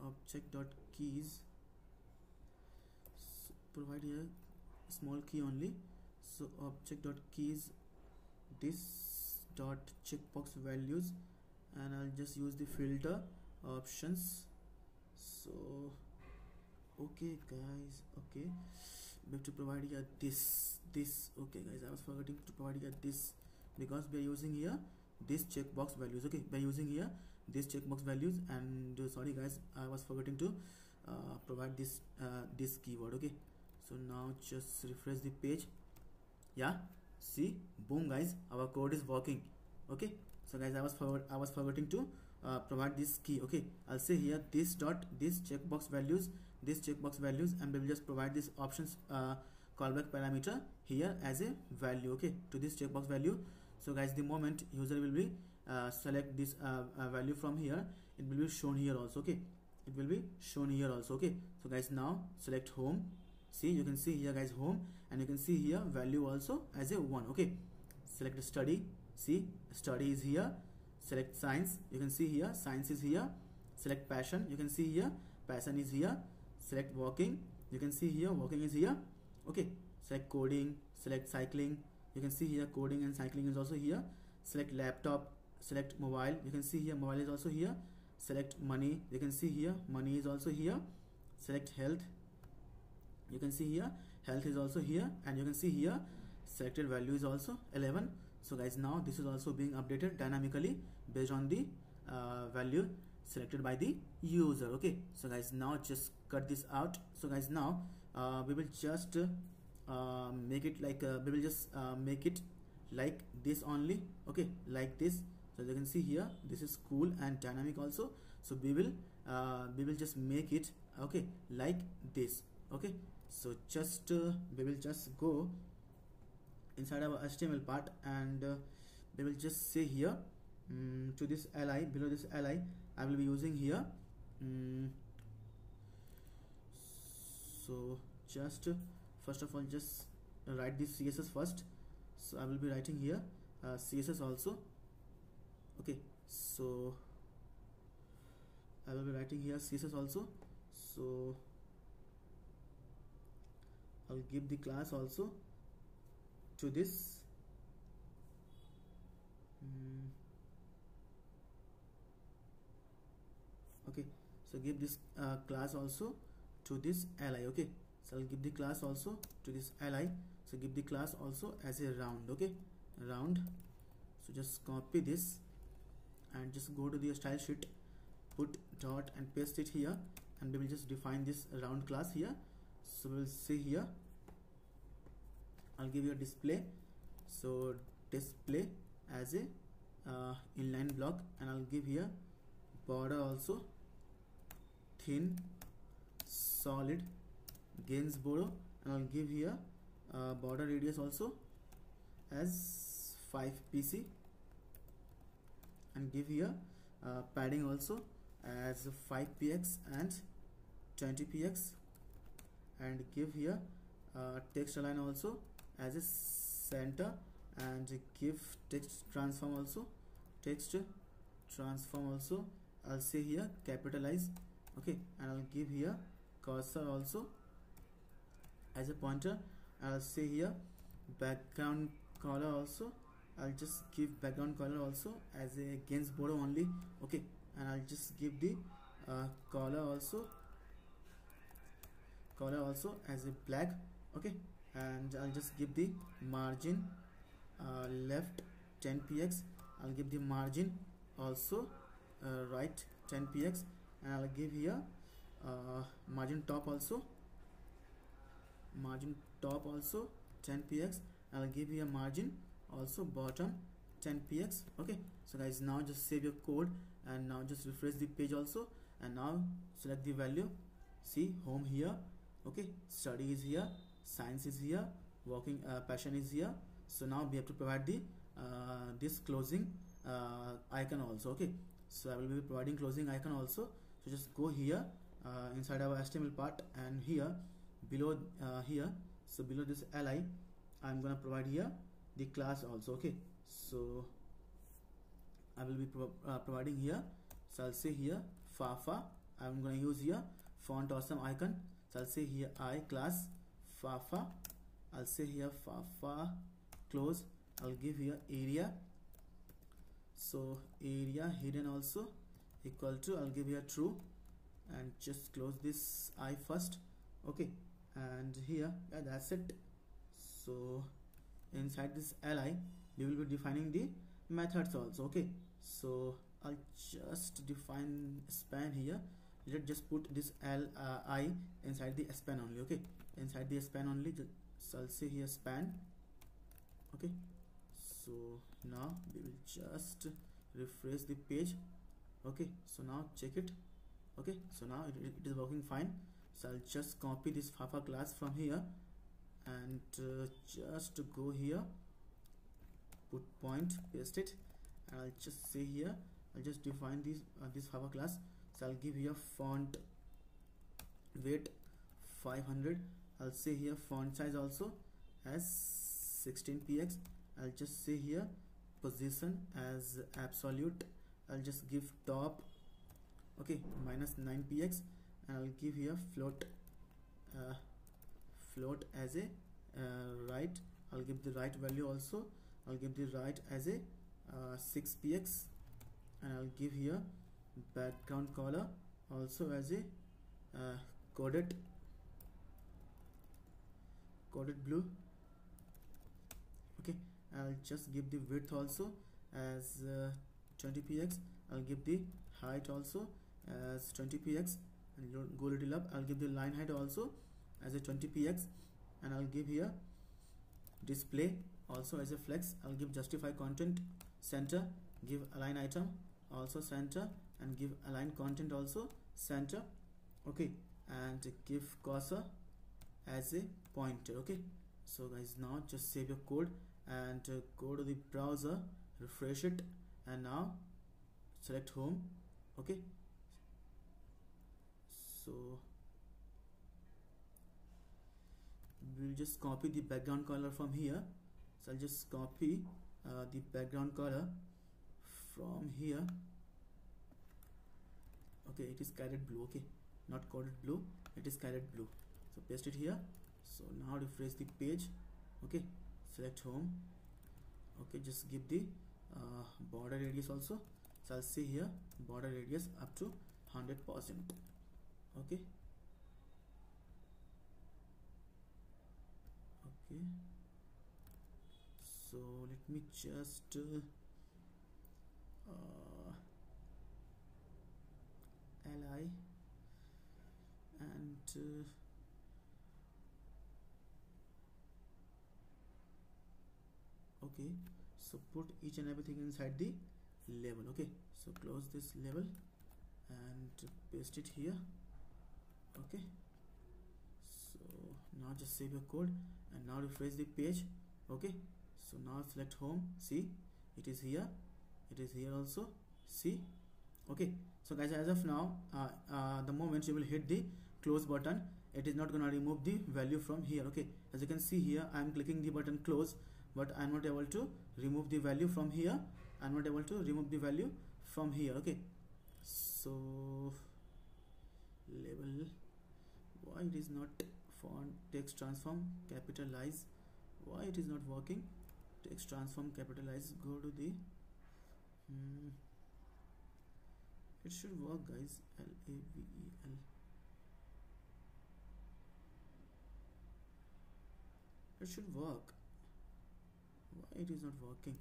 Object dot keys, so provide here small key only. So object dot keys this dot checkbox values, and I'll just use the filter options. So okay guys, okay, we have to provide here this. Okay guys, I was forgetting to provide here this, because we are using here this checkbox values. Okay, we are using here this checkbox values, and sorry guys, I was forgetting to provide this this keyword. Okay, so now just refresh the page. Yeah, see, boom guys, our code is working. Okay, so guys, I was forgetting to provide this key. Okay, I'll say here this checkbox values, and we will just provide this options callback parameter here as a value. Okay, to this checkbox value. So guys, the moment user will be select this value from here, it will be shown here also. Okay, it will be shown here also. Okay, so guys, now select home. See, you can see here guys home, and you can see here value also as a 1. Okay, select study. See, study is here. Select science, you can see here science is here. Select passion, you can see here passion is here. Select walking, you can see here walking is here. Okay, select coding, select cycling, you can see here coding and cycling is also here. Select laptop, select mobile, you can see here mobile is also here. Select money, you can see here money is also here. Select health, you can see here health is also here, and you can see here selected value is also 11. So guys, now this is also being updated dynamically based on the value selected by the user. Okay, so guys, now just cut this out. So guys, now we will just make it like we will just make it like this only. Okay, like this. So you can see here this is cool and dynamic also. So we will just make it okay like this. Okay, so just we will just go inside our HTML part, and we will just say here to this li, below this li, I will be using here So just first of all just write this CSS first. So I will be writing here CSS also. Okay, so I will be writing here CSS also. So I'll give the class also to this okay, so give this class also to this li. Okay, so I'll give the class also to this li. So give the class also as a round. Okay, round. So just copy this and just go to the style sheet, put dot and paste it here, and we will just define this round class here. So we'll see here, I'll give you a display. So display as a inline block, and I'll give here border also thin solid Gainsborough, and I'll give here border radius also as 5 pc, and give here padding also as 5 px and 20 px, and give here text align also as a center, and give text transform also I'll say here capitalize. Okay, and I'll give here cursor also as a pointer. I'll say here background color also, I'll just give background color also as a Gainsborough only. Okay, and I'll just give the color also as a black. Okay, and I'll just give the margin left 10 px. I'll give the margin also right 10 px, and I'll give here margin top also 10 px. I'll give here margin also bottom 10 px. Okay, so guys, now just save your code, and now just refresh the page also, and now select the value. See, home here. Okay, study is here, science is here, working passion is here. So now we have to provide the this closing icon also. Okay, so I will be providing closing icon also. So just go here inside our HTML part, and here below here, so below this li, I'm gonna provide here the class also. Okay, so I will be providing here. So I'll say here Fafa. I'm gonna use here font awesome icon. So I'll say here I class Fafa. I'll say here Fafa close. I'll give here area. So area hidden also equal to, I'll give here true, and just close this I first. Okay, and here, yeah, that's it. So inside this li, we will be defining the methods also. Okay, so I'll just define span here. Let's just put this I inside the span only. Okay, inside the span only. So I'll say here span. Okay, so now we will just refresh the page. Okay, so now check it. Okay, so now it is working fine. So I'll just copy this Fafa class from here, and just go here, put point, paste it, and I'll just say here, I'll just define this Fafa class. So I'll give here font weight 500. I'll say here font size also as 16 px. I'll just say here position as absolute. I'll just give top, okay, minus 9 px, and I'll give here float as a right. I'll give the right value also. I'll give the right as a 6 px, and I'll give here background color also as a coded blue. Okay, I'll just give the width also as 20 px. I'll give the height also as 20 px, and go little up. I'll give the line height also as a 20 px, and I'll give here display also as a flex. I'll give justify content center, give align item also center, and give align content also center. Okay, and give cursor as a pointer. Okay, so guys, now just save your code and go to the browser, refresh it, and now select home. Okay, so we'll just copy the background color from here. So I'll just copy the background color from here. Okay, it is carrot blue. Okay, not coded blue, it is carrot blue. So paste it here. So now refresh the page. Okay, select home. Okay, just give the border radius also. So I'll see here border radius up to 100%. Okay, okay, so let me just li and okay, so put each and everything inside the label. Okay, so close this label and paste it here. Okay, so now just save your code and now refresh the page. Okay, so now select home. See, it is here, it is here also. See. Okay, so guys, as of now the moment you will hit the close button, it is not gonna remove the value from here. Okay, as you can see here, I am clicking the button close, but I am not able to remove the value from here. I am not able to remove the value from here. Okay, so label, why it is not font text transform capitalize, why it is not working? Text transform capitalize, go to the it should work, guys. LAVEL, it should work. Why it is not working?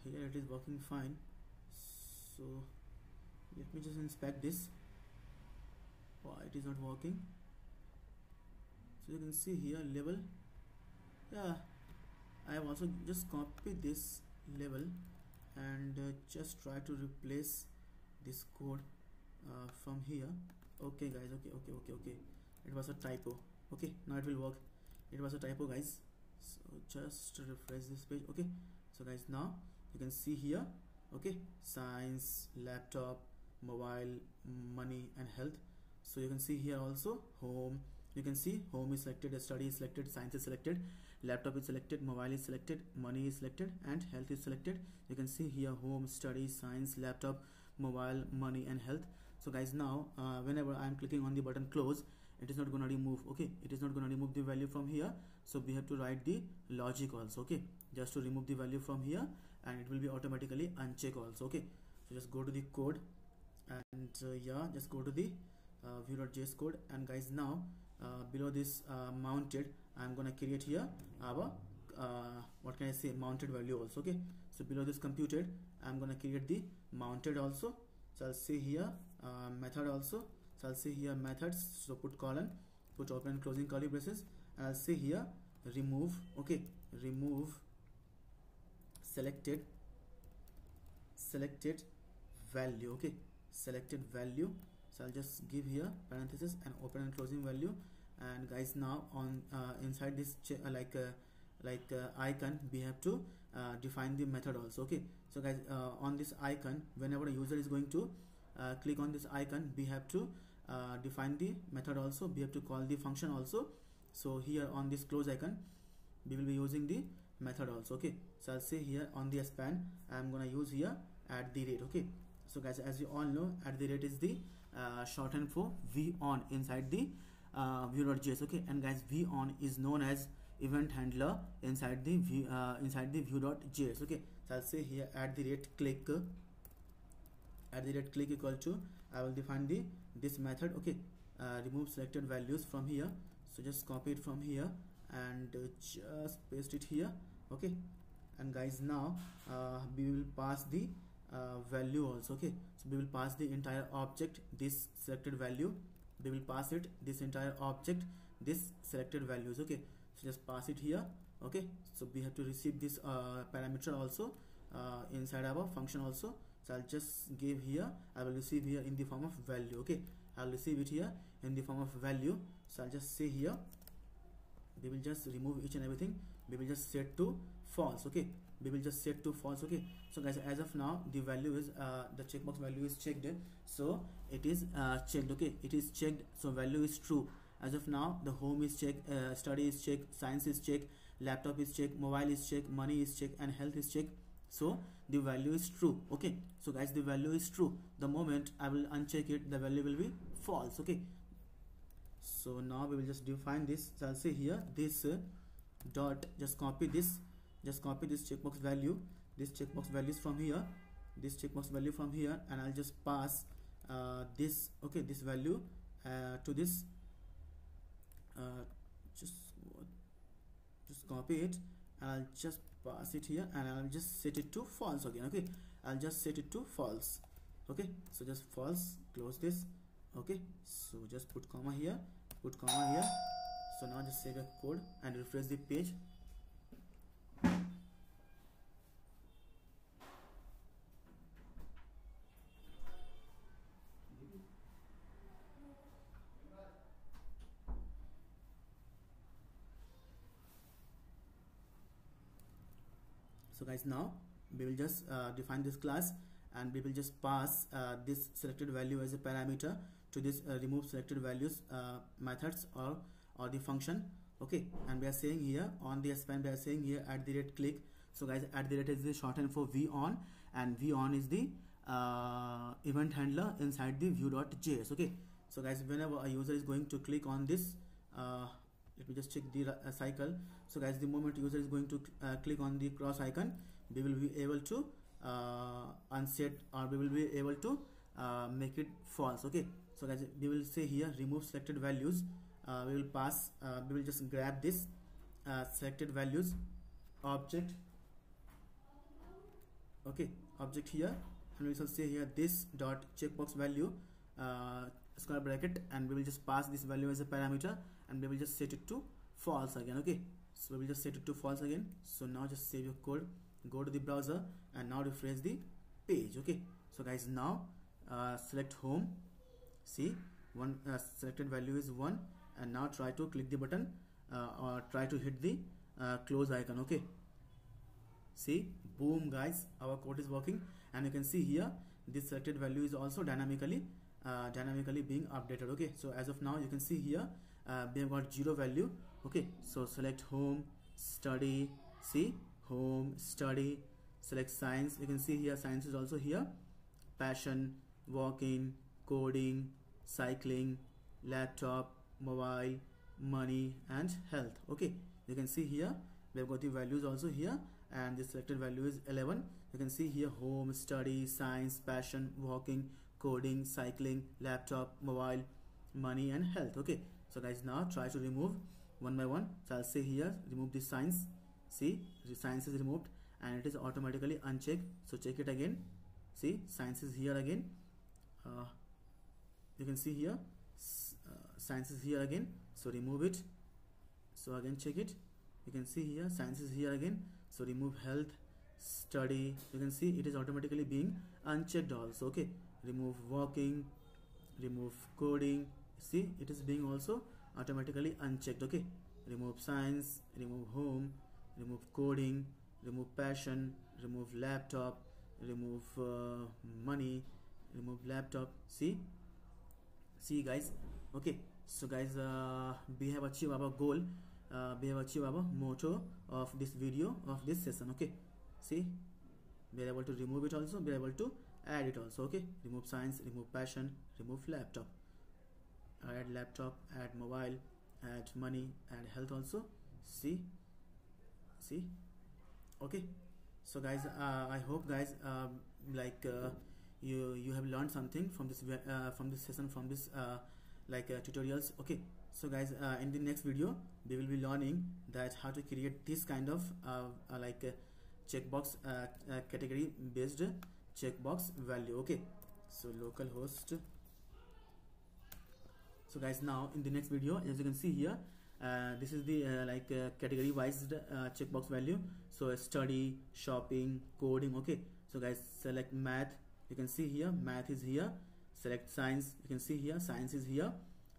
Here it is working fine. So let me just inspect this. Why it is not working? So you can see here label. Yeah, I have also just copied this label and just try to replace this code from here. Okay guys, okay, it was a typo. Okay, now it will work. It was a typo, guys. So just refresh this page. Okay, so guys, now you can see here. Okay, science, laptop, mobile, money and health. So you can see here also home. You can see home is selected, study is selected, science is selected, laptop is selected, mobile is selected, money is selected and health is selected. You can see here home, study, science, laptop, mobile, money and health. So guys, now whenever I am clicking on the button close, it is not going to remove. Okay, it is not going to remove the value from here. So we have to write the logic also. Okay, just to remove the value from here, and it will be automatically uncheck also. Okay, so just go to the code and yeah, just go to the view.js code, and guys, now below this mounted, I'm gonna create here our what can I say, mounted value also. Okay, so below this computed, I'm gonna create the mounted also. So I'll say here method also. So I'll say here methods, so put colon, put open and closing curly braces, and I'll say here remove. Okay, remove selected value. Okay, selected value. So I'll just give here parenthesis and open and closing value. And guys, now on inside this icon, we have to define the method also. Okay, so guys, on this icon, whenever a user is going to click on this icon, we have to define the method also. We have to call the function also. So here on this close icon, we will be using the method also. Okay, so I'll say here on the span, I'm gonna use here @. Okay, so guys, as you all know, @ is the shorthand for VON inside the view.js. Okay, and guys, VON is known as event handler inside the view.js. Okay, so I'll say here @click equal to, I will define this method. Okay, remove selected values from here. So just copy it from here and just paste it here. Okay, and guys, now we will pass the value also. Okay, so we will pass the entire object this selected value. We will pass it this entire object this selected values. Okay, so just pass it here. Okay, so we have to receive this parameter also inside our function also. So I'll just give here, I will receive here in the form of value. Okay, I'll receive it here in the form of value. So I'll just say here we will just remove each and everything. We will just set to false. Okay, we will just set to false. Okay, so guys, as of now the value is the checkbox value is checked, so it is checked. Okay, it is checked, so value is true. As of now the home is checked, study is checked, science is checked, laptop is checked, mobile is checked, money is checked, and health is checked, so the value is true. Okay, so guys, the value is true. The moment I will uncheck it, the value will be false. Okay, so now we will just define this. So I'll say here this dot, just copy this checkbox value, this checkbox values from here, this checkbox value from here, and I'll just pass this, okay, this value to this, just copy it, and I'll just pass it here, and I'll just set it to false again. Okay, I'll just set it to false. Okay, so just false, close this. Okay, so just put comma here, put comma here. So now just save your code and refresh the page. So guys, now we will just define this class, and we will just pass this selected value as a parameter to this remove selected values methods or the function. Okay, and we are saying here on the span, we are saying here @click. So guys, @ is the shorthand for vOn, and vOn is the event handler inside the view.js. Okay, so guys, whenever a user is going to click on this, let me just check the cycle. So guys, the moment user is going to click on the cross icon, we will be able to unset, or we will be able to make it false. Okay, so guys, we will say here remove selected values. We will pass, we will just grab this selected values object. Okay, object here, and we shall say here this dot checkbox value square bracket, and we will just pass this value as a parameter, and we will just set it to false again. Okay, so we will just set it to false again. So now just save your code, go to the browser, and now refresh the page. Okay, so guys, now select home. See, one selected value is 1, and now try to click the button or try to hit the close icon. Okay, see, boom guys, our code is working, and you can see here this selected value is also dynamically being updated. Okay, so as of now you can see here we have got 0 value. Okay, so select home, study, see, home, study, select science. You can see here science is also here, passion, walking, coding, cycling, laptop, mobile, money, and health. Okay, you can see here we have got the values also here, and the selected value is 11. You can see here home, study, science, passion, walking, coding, cycling, laptop, mobile, money, and health. Okay, so guys, now try to remove one by one. So I'll say here remove the science. See, the science is removed, and it is automatically unchecked. So check it again. See, science is here again. You can see here science is here again, so remove it. So again check it. You can see here science is here again, so remove health, study. You can see it is automatically being unchecked also. Okay, remove walking, remove coding. See, it is being also automatically unchecked. Okay, remove science, remove home, remove coding, remove passion, remove laptop, remove money, remove laptop. See guys. Okay, so guys, we have achieved our goal, we have achieved our motto of this video, of this session. Okay, see, we are able to remove it also, we are able to add it also. Okay, remove science, remove passion, remove laptop, add laptop, add mobile, add money, add health also. See. Okay, so guys, I hope guys you have learned something from this session, from this tutorials. Okay, so guys, in the next video we will be learning that how to create this kind of checkbox category based checkbox value. Okay, so localhost. So guys, now in the next video, as you can see here, this is the category wise checkbox value. So study, shopping, coding. Okay, so guys, select math. You can see here math is here. Select science. You can see here science is here.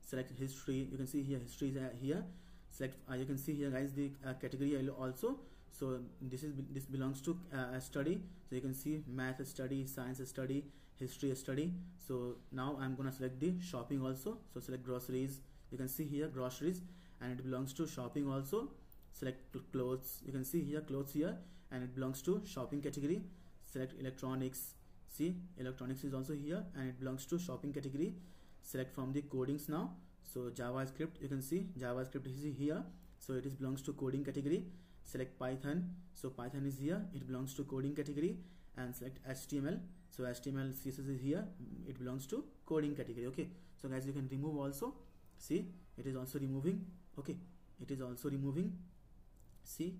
Select history. You can see here history is here. select you can see here guys the category also. So this belongs to study. So you can see math study, science study, history study. So now I'm gonna select the shopping also. So select groceries. You can see here groceries, and it belongs to shopping also. Select clothes. You can see here clothes here, and it belongs to shopping category. Select electronics. See, electronics is also here, and it belongs to shopping category. Select from the codings now. So JavaScript, you can see JavaScript is here, so it belongs to coding category. Select Python. So Python is here, it belongs to coding category. And select HTML. So HTML CSS is here, it belongs to coding category. Okay, so guys, you can remove also. See, it is also removing. Okay, it is also removing. See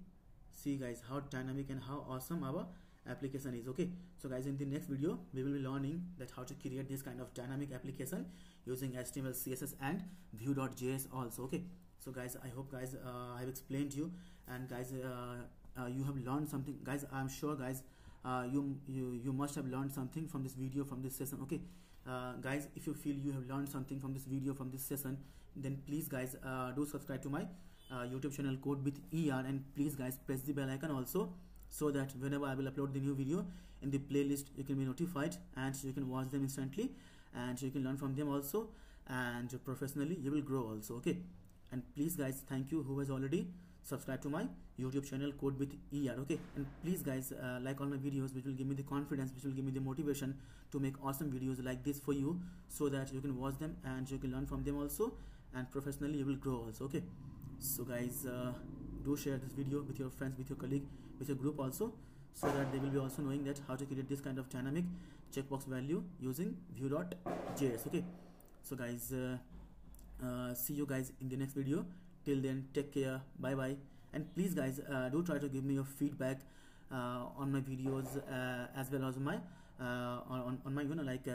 guys, how dynamic and how awesome our application is. Okay, so guys, in the next video we will be learning that how to create this kind of dynamic application using HTML, CSS and Vue.js also. Okay, so guys, I hope guys I have explained you, and guys you have learned something. Guys, I'm sure guys you must have learned something from this video, from this session. Okay, guys, if you feel you have learned something from this video, from this session, then please guys do subscribe to my YouTube channel Code with ER, and please guys press the bell icon also, so that whenever I will upload the new video in the playlist, you can be notified and you can watch them instantly, and you can learn from them also, and professionally you will grow also. Okay, and please guys, thank you who has already subscribed to my YouTube channel Code with ER. Okay, and please guys like all my videos, which will give me the confidence, which will give me the motivation to make awesome videos like this for you, so that you can watch them and you can learn from them also, and professionally you will grow also. Okay, so guys do share this video with your friends, with your colleague, with your group also, so that they will be also knowing that how to create this kind of dynamic checkbox value using Vue.js. Okay, so guys see you guys in the next video. Till then, take care, bye bye, and please guys do try to give me your feedback on my videos, as well as my on my like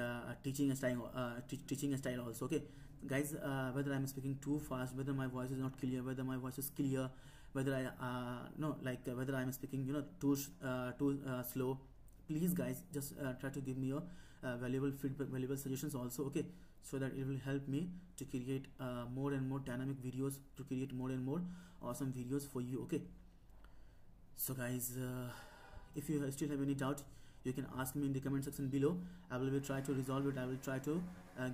teaching style also. Okay guys, whether I'm speaking too fast, whether my voice is not clear, whether my voice is clear, whether I no like whether I'm speaking too slow, please guys just try to give me your valuable feedback, valuable suggestions also. Okay, so that it will help me to create more and more dynamic videos, to create more and more awesome videos for you. Okay, so guys if you still have any doubt, you can ask me in the comment section below. I will try to resolve it. I will try to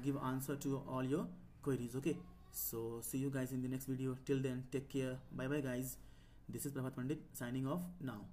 give answer to all your queries. Okay, so see you guys in the next video. Till then, take care, bye bye guys. This is Prabhat Pandit signing off now.